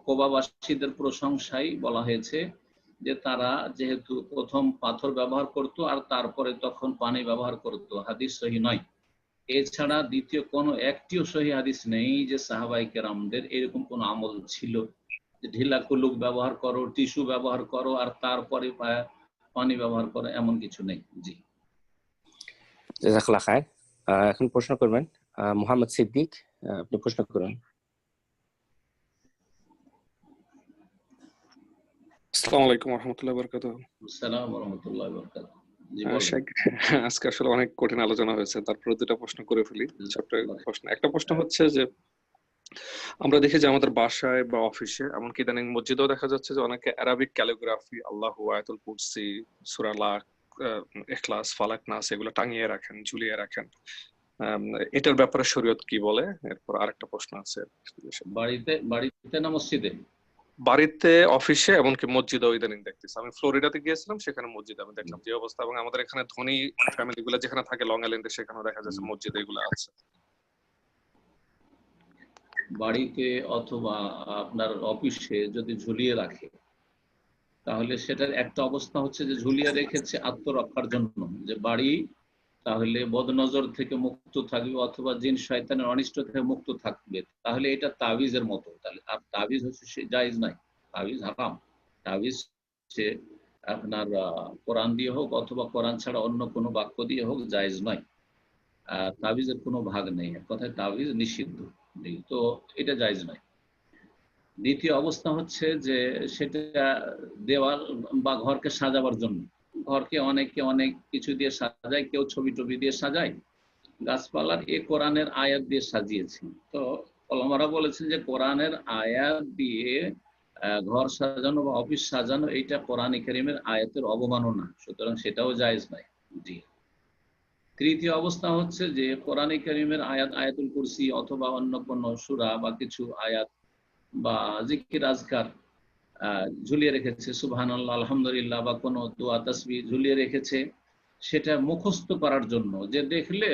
কোবাবাসীদের প্রশংসায় বলা হয়েছে যে তারা যেহেতু প্রথম পাথর ব্যবহার করত আর তারপরে তখন পানি ব্যবহার করত, হাদিস সহি নয়। এছাড়া দ্বিতীয় কোনো একটিও সহি হাদিস নেই যে সাহাবায়ে কেরামদের এরকম কোন আমল ছিল যে ঢিলা কুলুক ব্যবহার করো, টিস্যু ব্যবহার করো আর তারপরে পানি ব্যবহার করো, এমন কিছু নেই। জি, জাযাকাল্লাহ খায়ের। এখন প্রশ্ন করবেন মোহাম্মদ সিদ্দিক, আপনি প্রশ্ন করুন। আসসালামু আলাইকুম ওয়া রাহমাতুল্লাহি ওয়া বারাকাতুহু। আসসালামু ওয়া রাহমাতুল্লাহি ওয়া বারাকাতুহু। জি, শেখ, আজকে আসলে অনেক কঠিন আলোচনা হয়েছে, তারপরে দুটো প্রশ্ন করে ফেলি। প্রশ্ন একটা প্রশ্ন হচ্ছে যে আমরা দেখি যে আমাদের বাসায় বা অফিসে, এমনকি ইদানিং মসজিদেও দেখা যাচ্ছে যে অনেকে আরবিক ক্যালিগ্রাফি, আল্লাহু, আয়াতুল কুরসি, সূরা লাক, ইখলাস, ফালাক, নাস এগুলো টাঙিয়ে রাখেন, ঝুলিয়ে রাখেন। এটার ব্যাপারে শরীয়ত কি বলে? এরপর আরেকটা প্রশ্ন আছে, বাড়িতে না মসজিদে? বাড়িতে, অফিসে, এমনকি মসজিদেও ইদানিং দেখতেছি। আমি ফ্লোরিডাতে গিয়েছিলাম, সেখানে মসজিদে আমি দেখলাম যে অবস্থা, এবং আমাদের এখানে ধনী ফ্যামিলি গুলো যেখানে থাকে লং আইল্যান্ডে, সেখানেও দেখা যাচ্ছে মসজিদে এগুলো আছে। বাড়িতে অথবা আপনার অফিসে যদি ঝুলিয়ে রাখে, তাহলে সেটার একটা অবস্থা হচ্ছে যে ঝুলিয়ে রেখেছে আত্মরক্ষার জন্য, যে বাড়ি তাহলে বদনজর থেকে মুক্ত থাকবে অথবা জিন শয়তানের অনিষ্ট থেকে মুক্ত থাকবে, তাহলে এটা তাবিজের মতো। তাহলে আর তাবিজ হচ্ছে সে জায়েজ নাই, তাবিজ হারাম। তাবিজ সে আপনার কোরআন দিয়ে হোক অথবা কোরআন ছাড়া অন্য কোনো বাক্য দিয়ে হোক জায়েজ নয়। তাবিজের কোনো ভাগ নেই, এক কথায় তাবিজ নিষিদ্ধ, তো এটা জায়েজ নয়। দ্বিতীয় অবস্থা হচ্ছে যে সেটা দেওয়াল বা ঘরকে সাজাবার জন্য, ঘরকে অনেকে অনেক কিছু দিয়ে সাজায়, কেউ ছবি টবি দিয়ে সাজায়, গাছপালার এ কোরআনের আয়াত দিয়ে সাজিয়েছে। তো ওলামারা বলেছেন যে কোরআনের আয়াত দিয়ে ঘর সাজানো বা অফিস সাজানো এইটা কোরআন কারীমের আয়াতের অবমাননা, সুতরাং সেটাও জায়েজ নাই। জি। তৃতীয় অবস্থা হচ্ছে যে কোরআন কারীমের আয়াত, আয়াতুল কুরসি অথবা অন্য কোনো সূরা বা কিছু আয়াত বা জিকির আজকার ঝুলিয়ে রেখেছে, সুবহানাল্লাহ, আলহামদুলিল্লাহ, বা কোনো দোয়া তাসবিহ ঝুলিয়ে রেখেছে, সেটা মুখস্থ করার জন্য, যে দেখলে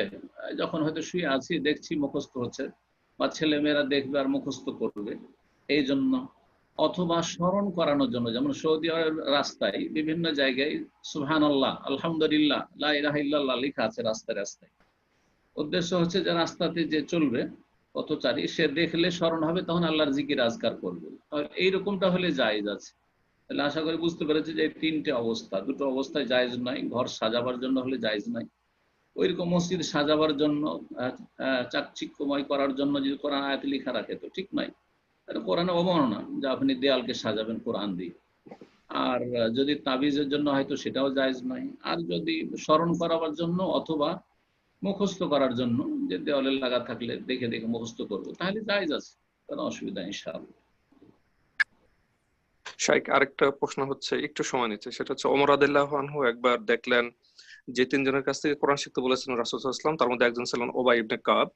যখন হয়তো শুয়ে আছি দেখছি মুখস্থ হচ্ছে, বা ছেলে মেয়েরা দেখবে আর মুখস্থ করবে এই জন্য, অথবা স্মরণ করানোর জন্য, যেমন সৌদি আরবের রাস্তায় বিভিন্ন জায়গায় সুবহানাল্লাহ, আলহামদুলিল্লাহ, লা ইলাহা ইল্লাল্লাহ লেখা আছে রাস্তায় রাস্তায়। উদ্দেশ্য হচ্ছে যে রাস্তাতে যে চলবে পথচারী, সে দেখলে স্মরণ হবে, তখন আল্লাহর জিকির আজকার করবে। এইরকমটা হলে জায়েজ আছে। তাহলে আশা করি বুঝতে পেরেছি যে তিনটে অবস্থা, দুটো অবস্থায় জায়েজ নয়। ঘর সাজাবার জন্য হলে জায়েজ নয়, ওইরকম মসজিদ সাজাবার জন্য, চাকচিক্যময় করার জন্য যদি কোরআন আয়াত লেখা রাখে তো ঠিক নয়, এটা কোরআনে অবমাননা যে আপনি দেয়ালকে সাজাবেন কোরআন দিয়ে। আর যদি তাবিজের জন্য হয়তো সেটাও জায়েজ নয়। আর যদি স্মরণ করাবার জন্য অথবা মুখস্থ করার জন্য, যে দেওয়ালে লাগা থাকলে দেখে দেখে মুখস্থ করবো, তাহলে জায়েজ আছে, কোনো অসুবিধা ইনশাআল্লাহ। শাইখ, আরেকটা প্রশ্ন হচ্ছে, একটু সময় নিচ্ছে, সেটা হচ্ছে ওমর রাদিয়াল্লাহু আনহু একবার দেখলেন যে তিনজনের কাছ থেকে কোরআন শিখতে বলেছেন রাসূল সাল্লাল্লাহু আলাইহি ওয়াসাল্লাম, তার মধ্যে একজন ছিলেন উবাই ইবনে কাব।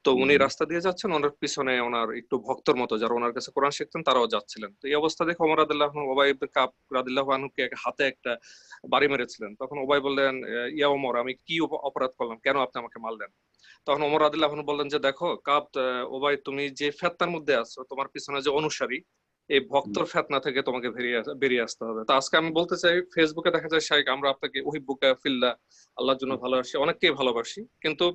তো উনি রাস্তা দিয়ে যাচ্ছেন, ওনার পিছনে ওনার একটু ভক্তর মতো যারা ওনার কাছে কোরআন শিখতেন তারাও যাচ্ছিলেন। তো এই অবস্থা দেখে ওমর রাদিয়াল্লাহু আনহু উবাই ইবনে কাব রাদিয়াল্লাহু আনহুকে হাতে একটা বাড়ি মেরেছিলেন। তখন উবাই বললেন, ইয়া ওমর, আমি কি অপরাধ করলাম, কেন আপনি আমাকে মারলেন? তখন ওমর রাদিয়াল্লাহু আনহু বললেন যে, দেখো কাব, উবাই, তুমি যে ফেতনার মধ্যে আছো, তোমার পিছনে যে অনুসারী, এই ভক্তর ফেতনা থেকে তোমাকে বেরিয়ে আসতে হবে। তো আজকে আমি বলতে চাই, ফেসবুকে দেখা যায় শাইখ আমরা আপনাকে উহিব্বুকা ফিল্লাহ, আল্লাহর জন্য ভালোবাসি, অনেককেই ভালোবাসি, কিন্তু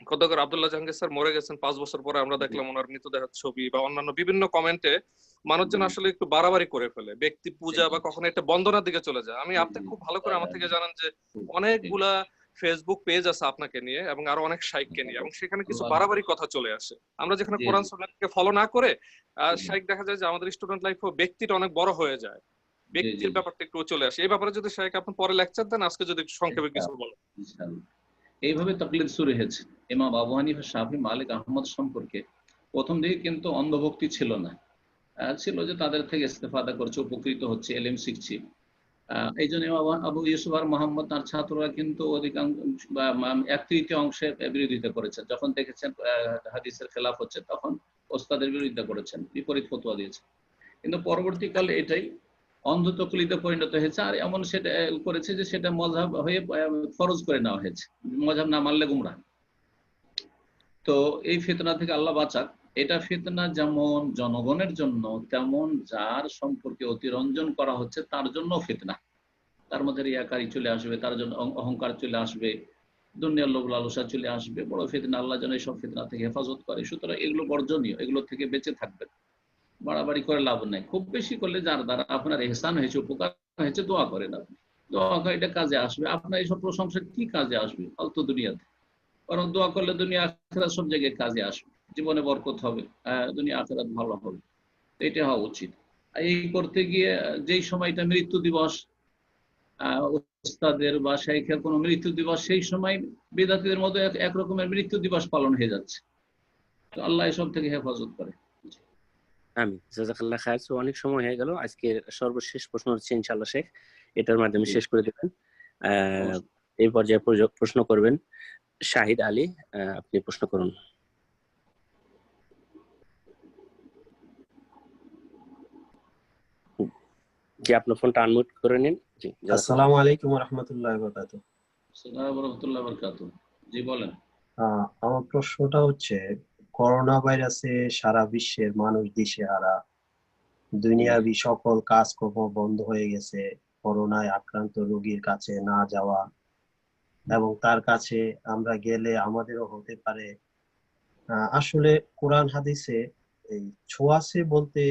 খোদাগর আব্দুল্লাহ জাহাঙ্গীর স্যার মরে গেছেন 5 বছর পরে, আমরা দেখলাম ওনার মৃতদেহের ছবি বা অন্যান্য বিভিন্ন কমেন্টে মানুষজন আসলে একটু বাড়াবাড়ি করে ফেলে, ব্যক্তি পূজা বা কখনো একটা বন্দনার দিকে চলে যায়। আমি, আপনি খুব ভালো করে আমার থেকে জানেন যে অনেকগুলা ফেসবুক পেজ আছে আপনাকে নিয়ে এবং আরো অনেক শাইখকে নিয়ে, এবং সেখানে কিছু বাড়াবাড়ি কথা চলে আসে। আমরা যেখানে কোরআন সুন্নাহকে ফলো না করে শাইখ, দেখা যায় যে আমাদের স্টুডেন্ট লাইফেও ব্যক্তিটা অনেক বড় হয়ে যায়, ব্যক্তির ব্যাপারটা একটু চলে আসে। এই ব্যাপারে যদি শাইখ আপনি পরে লেকচার দেন, আজকে যদি একটু সংক্ষেপে কিছু বলেন। এইভাবে তাকলিদ শুরু হয়েছে। ইমাম আবু হানিফা, শাফি, মালিক, আহমদ সম্পর্কে প্রথম দিকে কিন্তু অন্ধভক্তি ছিল না, ছিল যে তাদের থেকে ইস্তেফাদা করছে, উপকৃত হচ্ছে, এলেম শিখছি। এই জন্য আবু ইউসুফ আর মোহাম্মদ তার ছাত্ররা কিন্তু অধিকাংশ বা 1/3 অংশে বিরোধিতা করেছেন। যখন দেখেছেন হাদিসের খেলাফ হচ্ছে, তখন ওস্তাদের বিরোধিতা করেছেন, বিপরীত ফতোয়া দিয়েছেন। কিন্তু পরবর্তীকালে এটাই অন্ধ তকলিদে পরিণত হয়েছে, আর এমন সেটা করেছে যে সেটা মযহাব হয়ে ফরজ করে নেওয়া হয়েছে, মযহাব না মানলে গুমরাহ। তো এই ফিতনা থেকে আল্লাহ বাঁচাক। এটা ফিতনা যেমন জনগণের জন্য, তেমন যার সম্পর্কে অতিরঞ্জন করা হচ্ছে তার জন্য ফিতনা। তার মধ্যে রিয়াকারি চলে আসবে, তার জন্য অহংকার চলে আসবে, দুনিয়ার লোভ লালসা চলে আসবে, বড় ফিতনা। আল্লাহ যেন এইসব ফিতনা থেকে হেফাজত করে। সুতরাং এগুলো বর্জনীয়, এগুলো থেকে বেঁচে থাকবেন। বাড়াবাড়ি করে লাভ নাই। খুব বেশি করলে যার দ্বারা আপনার এহসান হয়েছে, উপকার হয়েছে, দোয়া করেন। আপনি দোয়া করে এটা কাজে আসবে, আপনার এইসব প্রশংসা কি কাজে আসবে ফালতু দুনিয়াতে? বরং দোয়া করলে দুনিয়া আখিরাত সব জায়গায় কাজে আসবে, জীবনে বরকত হবে, দুনিয়া আখিরাত ভালো হবে। এটা হওয়া উচিত। এই করতে গিয়ে যেই সময়টা মৃত্যু দিবস, উস্তাদের বা শাইখের কোনো মৃত্যু দিবস, সেই সময় বিদাতীদের মধ্যে এক রকমের মৃত্যু দিবস পালন হয়ে যাচ্ছে। তো আল্লাহ এসব থেকে হেফাজত করে। আমিন, জাযাকাল্লাহ খায়ের। সো অনেক সময় হয়ে গেল, আজকে সর্বশেষ প্রশ্ন হচ্ছে ইনশাআল্লাহ শেখ এটার মাধ্যমে শেষ করে দেবেন। এই পর্যায়ে প্রশ্ন করবেন শাহিদ আলী, আপনি প্রশ্ন করুন। জি, আপনার ফোনটা আনমিউট করে নিন। জি, আসসালামু আলাইকুম ওয়া রাহমাতুল্লাহি ওয়া বারাকাতুহু। আসসালামু আলাইকুম ওয়া রাহমাতুল্লাহি ওয়া বারাকাতুহু। জি বলেন। আমার প্রশ্নটা হচ্ছে, করোনা ভাইরাসে সারা বিশ্বের মানুষ দিশেহারা, দুনিয়াবি সকল কাজকর্ম বন্ধ হয়ে গেছে, করোনায় আক্রান্ত রোগীর কাছে না যাওয়া, এবং তার কাছে আমরা গেলে আমাদেরও হতে পারে। আসলে কোরআন হাদিসে এই ছোঁয়াচে বলতে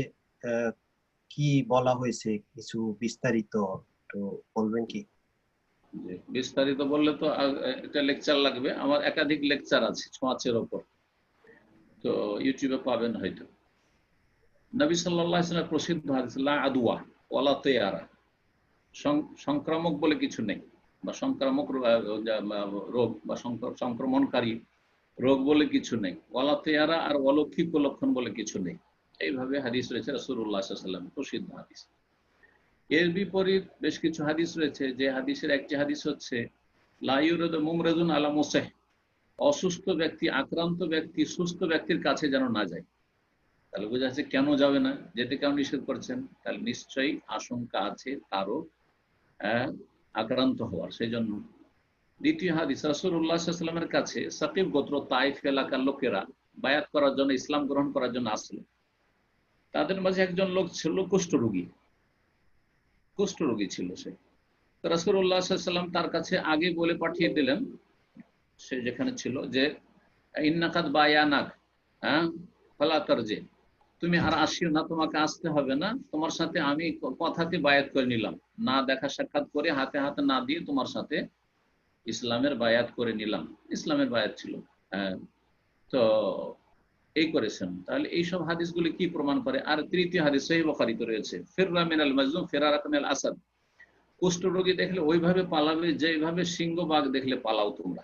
কি বলা হয়েছে, কিছু বিস্তারিত একটু বলবেন কি? বিস্তারিত বললে তো একটা লেকচার লাগবে, আমার একাধিক লেকচার আছে ছোঁয়াচের ওপর, তো ইউটিউবে পাবেন হয়তো। নবী সাল্লাল্লাহু আলাইহি ওয়াসাল্লাম প্রসিদ্ধ হাদিস লা আদওয়া ওয়ালা তিয়ারা, সংক্রামক বলে কিছু নেই, বা সংক্রামক রোগ বা সংক্রমণকারী রোগ বলে কিছু নেই, ওয়ালা তিয়ারা আর অলৌকিক লক্ষণ বলে কিছু নেই, এইভাবে হাদিস রয়েছে রাসূলুল্লাহ সাল্লাল্লাহু আলাইহি ওয়াসাল্লাম প্রসিদ্ধ হাদিস। এর বিপরীত বেশ কিছু হাদিস রয়েছে, যে হাদিসের একটি হাদিস হচ্ছে লা ইউরাদু মুমরাদুন আলা মুসাহ, অসুস্থ ব্যক্তি, আক্রান্ত ব্যক্তি সুস্থ ব্যক্তির কাছে যেন না যায়। তাহলে বোঝা যাচ্ছে কেন যাবে না, যেতে কেন নিষেধ করছেন, তাহলে নিশ্চয়ই আশঙ্কা আছে তারও আক্রান্ত হওয়ার, সেই জন্য। দ্বিতীয় হাদিস, রাসূলুল্লাহ সাল্লাল্লাহু আলাইহি ওয়াসাল্লামের কাছে সাকিব গোত্র তাইফ এলাকার লোকেরা বায়াত করার জন্য, ইসলাম গ্রহণ করার জন্য আসলো। তাদের মাঝে একজন লোক ছিল কুষ্ঠরোগী ছিল সে। রাসূলুল্লাহ সাল্লাল্লাহু আলাইহি ওয়াসাল্লাম তার কাছে আগে বলে পাঠিয়ে দিলেন, সে যেখানে ছিল, যে ইন্নাকাদ বায়ানাক ফালা তারজি, তুমি আর আসিও না, তোমাকে আসতে হবে না, তোমার সাথে আমি কথাতে বায়াত করে নিলাম, না দেখা সাক্ষাৎ করে হাতে হাতে না দিয়ে তোমার সাথে ইসলামের বায়াত করে নিলাম, ইসলামের বায়াত ছিল। তো এই করেছেন। তাহলে এইসব হাদিসগুলি কি প্রমাণ করে? আর তৃতীয় হাদিস সহিহ বুখারীতে রয়েছে, ফিররা মিনাল মাজলুম ফিরারাকা মিনাল আসাদ, কুষ্ঠরোগী দেখলে ওইভাবে পালাবে যেভাবে সিংহ বাঘ দেখলে পালাও তোমরা।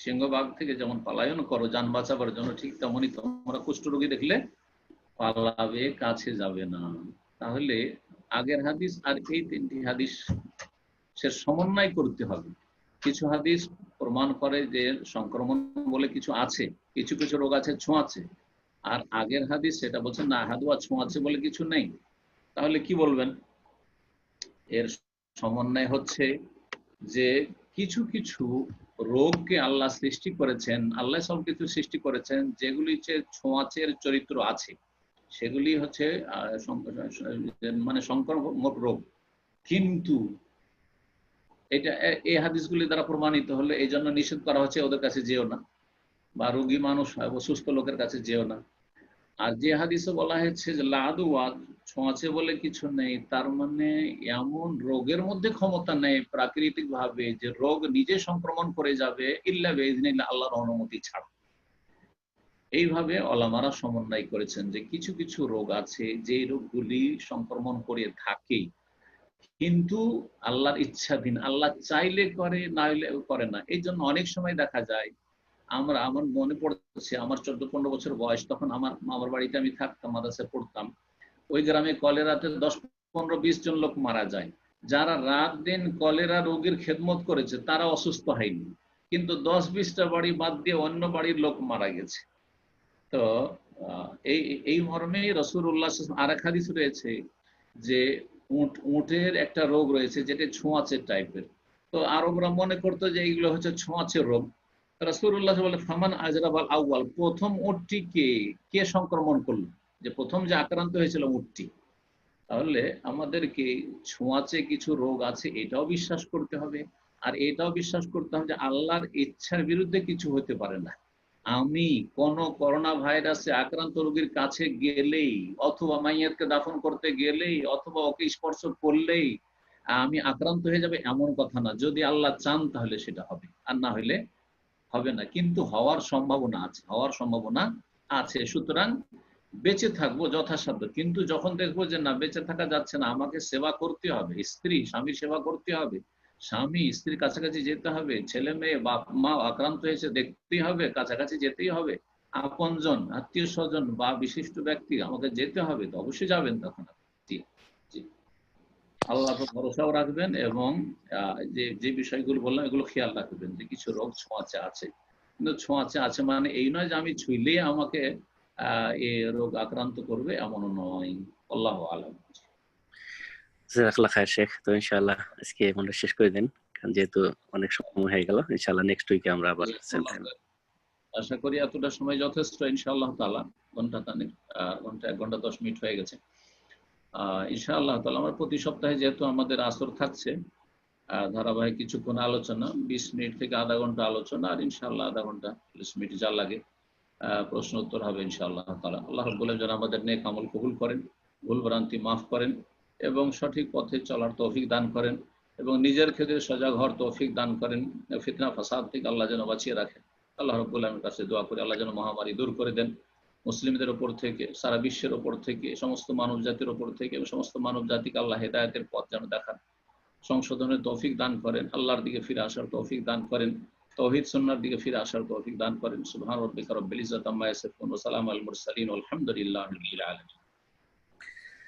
সিংহ বাঘ থেকে যেমন পালায়ন করো যান বাঁচাবার জন্য, ঠিক তেমনই তোমরা কুষ্ঠরোগী দেখলে পালাবে, কাছে যাবে না। তাহলে আগের হাদিস আর এই তিনটি হাদিস সে সমন্বয় করতে হবে। কিছু হাদিস প্রমাণ করে যে সংক্রমণ বলে কিছু আছে, কিছু কিছু রোগ আছে ছোঁয়াচে, আর আগের হাদিস সেটা বলছে না হাদুয়া ছোঁয়াচে বলে কিছু নেই। তাহলে কি বলবেন? এর সমন্বয় হচ্ছে যে কিছু কিছু রোগকে আল্লাহ সৃষ্টি করেছেন, আল্লাহ সব কিছু সৃষ্টি করেছেন, যেগুলি ছোঁয়াচের চরিত্র আছে, সেগুলি হচ্ছে মানে সংক্রামক রোগ। কিন্তু এটা এই হাদিসগুলি দ্বারা প্রমাণিত হলে এই জন্য নিষেধ করা হচ্ছে ওদের কাছে যেও না, বা রোগী মানুষ অসুস্থ লোকের কাছে যেও না। আর যে হাদিসে বলা হয়েছে যে লাদুয়া ছোঁয়াচে বলে কিছু নেই, তার মানে এমন রোগের মধ্যে ক্ষমতা নেই প্রাকৃতিক ভাবে যে রোগ নিজে সংক্রমণ করে যাবে ইল্লা বিইজনিল্লাহ, আল্লাহর অনুমতি ছাড়া। এইভাবে ওলামারা সমন্বয় করেছেন যে কিছু কিছু রোগ আছে যে রোগগুলি সংক্রমণ করে থাকে, কিন্তু আল্লাহর ইচ্ছাধীন, আল্লাহ চাইলে করে, না হলে করে না। এই জন্য অনেক সময় দেখা যায়, আমার মনে পড়ছে আমার 14-15 বছর বয়স, তখন আমার মামার বাড়িতে আমি থাকতাম, মাদ্রাসায় পড়তাম। ওই গ্রামে কলেরাতে 10-15-20 জন লোক মারা যায়। যারা রাত দিন কলেরা রোগীর খেদমত করেছে তারা অসুস্থ হয়নি, কিন্তু 10-20টা বাড়ি বাদ দিয়ে অন্য বাড়ির লোক মারা গেছে। তো এই মর্মে রাসূলুল্লাহ আরেক হাদিস রয়েছে যে উটের একটা রোগ রয়েছে যেটা ছোঁয়াচে টাইপের। তো আরবরা মনে করতো যে এইগুলো হচ্ছে ছোঁয়াচে রোগ। রাসূলুল্লাহ বলে ফামান আজরাবাল আউয়াল, প্রথম উটটিকে কে সংক্রমণ করলো, যে প্রথম যে আক্রান্ত হয়েছিল উটটি। তাহলে আমাদেরকে ছোঁয়াচে কিছু রোগ আছে এটাও বিশ্বাস করতে হবে, আর এটাও বিশ্বাস করতে হবে যে আল্লাহর ইচ্ছার বিরুদ্ধে কিছু হতে পারে না। আমি কোন করোনা ভাইরাসে আক্রান্ত রোগীর কাছে গেলেই, অথবা মাইয়াতকে দাফন করতে গেলেই, অথবা ওকে স্পর্শ করলেই আমি আক্রান্ত হয়ে যাবে এমন কথা না। যদি আল্লাহ চান তাহলে সেটা হবে, আর না হলে হবে না। কিন্তু হওয়ার সম্ভাবনা আছে, সুতরাং বেঁচে থাকবো যথাসাধ্য। কিন্তু যখন দেখবো যে না বেঁচে থাকা যাচ্ছে না, আমাকে সেবা করতে হবে, স্ত্রী স্বামীর সেবা করতে হবে, স্বামী স্ত্রীর কাছাকাছি যেতে হবে, ছেলে মেয়ে বাপ মা আক্রান্ত হয়েছে দেখতেই হবে, কাছাকাছি যেতেই হবে, আপনজন আত্মীয় স্বজন বা বিশিষ্ট ব্যক্তি আমাকে যেতে হবে, তো অবশ্যই যাবেন তখন। জি জি, আল্লাহ ভরসাও রাখবেন, এবং যে বিষয়গুলো বললাম এগুলো খেয়াল রাখবেন যে কিছু রোগ ছোঁয়াচে আছে। কিন্তু ছোঁয়াচে আছে মানে এই নয় যে আমি ছুঁইলেই আমাকে এই রোগ আক্রান্ত করবে, এমনও নয়। আল্লাহু আলাম। জাযাকাল্লাহ খায়ের শেখ। তো ইনশাআল্লাহ আজকে আমরা শেষ করে দেন, কারণ যেহেতু অনেক সময় হয়ে গেল। ইনশাআল্লাহ নেক্সট উইকে আমরা আবার সেম টাইম। আশা করি এতটা সময় যথেষ্ট ইনশাআল্লাহ তাআলা। ঘন্টা 1 ঘন্টা 10 মিনিট হয়ে গেছে। ইনশাআল্লাহ তাআলা আমরা প্রতি সপ্তাহে যেহেতু আমাদের আসর থাকছে, ধারাবাহিক কিছুক্ষণ আলোচনা, 20 মিনিট থেকে আধা ঘন্টা আলোচনা, আর ইনশাআল্লাহ আধা ঘন্টা 40 মিনিট যা লাগে প্রশ্ন উত্তর হবে ইনশাআল্লাহ তাআলা। আল্লাহ রাব্বুল আলামিন যেন আমাদের নেক আমল কবুল করেন, ভুল ভ্রান্তি মাফ করেন, এবং সঠিক পথে চলার তৌফিক দান করেন এবং নিজের ক্ষেত্রে সজাগ হওয়ার তৌফিক দান করেন। ফিতনা ফাসাদ থেকে আল্লাহ যেন বাঁচিয়ে রাখেন। আল্লাহ রাব্বুল আলামিনের কাছে দোয়া করে আল্লাহ যেন মহামারী দূর করে দেন মুসলিমদের ওপর থেকে, সারা বিশ্বের ওপর থেকে, সমস্ত মানব জাতির ওপর থেকে এবং সমস্ত মানব জাতিকে আল্লাহ হেদায়েতের পথ যেন দেখান, সংশোধনের তৌফিক দান করেন, আল্লাহর দিকে ফিরে আসার তৌফিক দান করেন, তাওহীদ সুন্নাহর দিকে ফিরে আসার তৌফিক দান করেন। সুবহান রাব্বিকা রাব্বিল ইজ্জাতি আম্মা ইয়াসিফুন ওয়া সালামুন আলাল মুরসালিন ওয়া আলহামদুলিল্লাহি রাব্বিল আলামিন।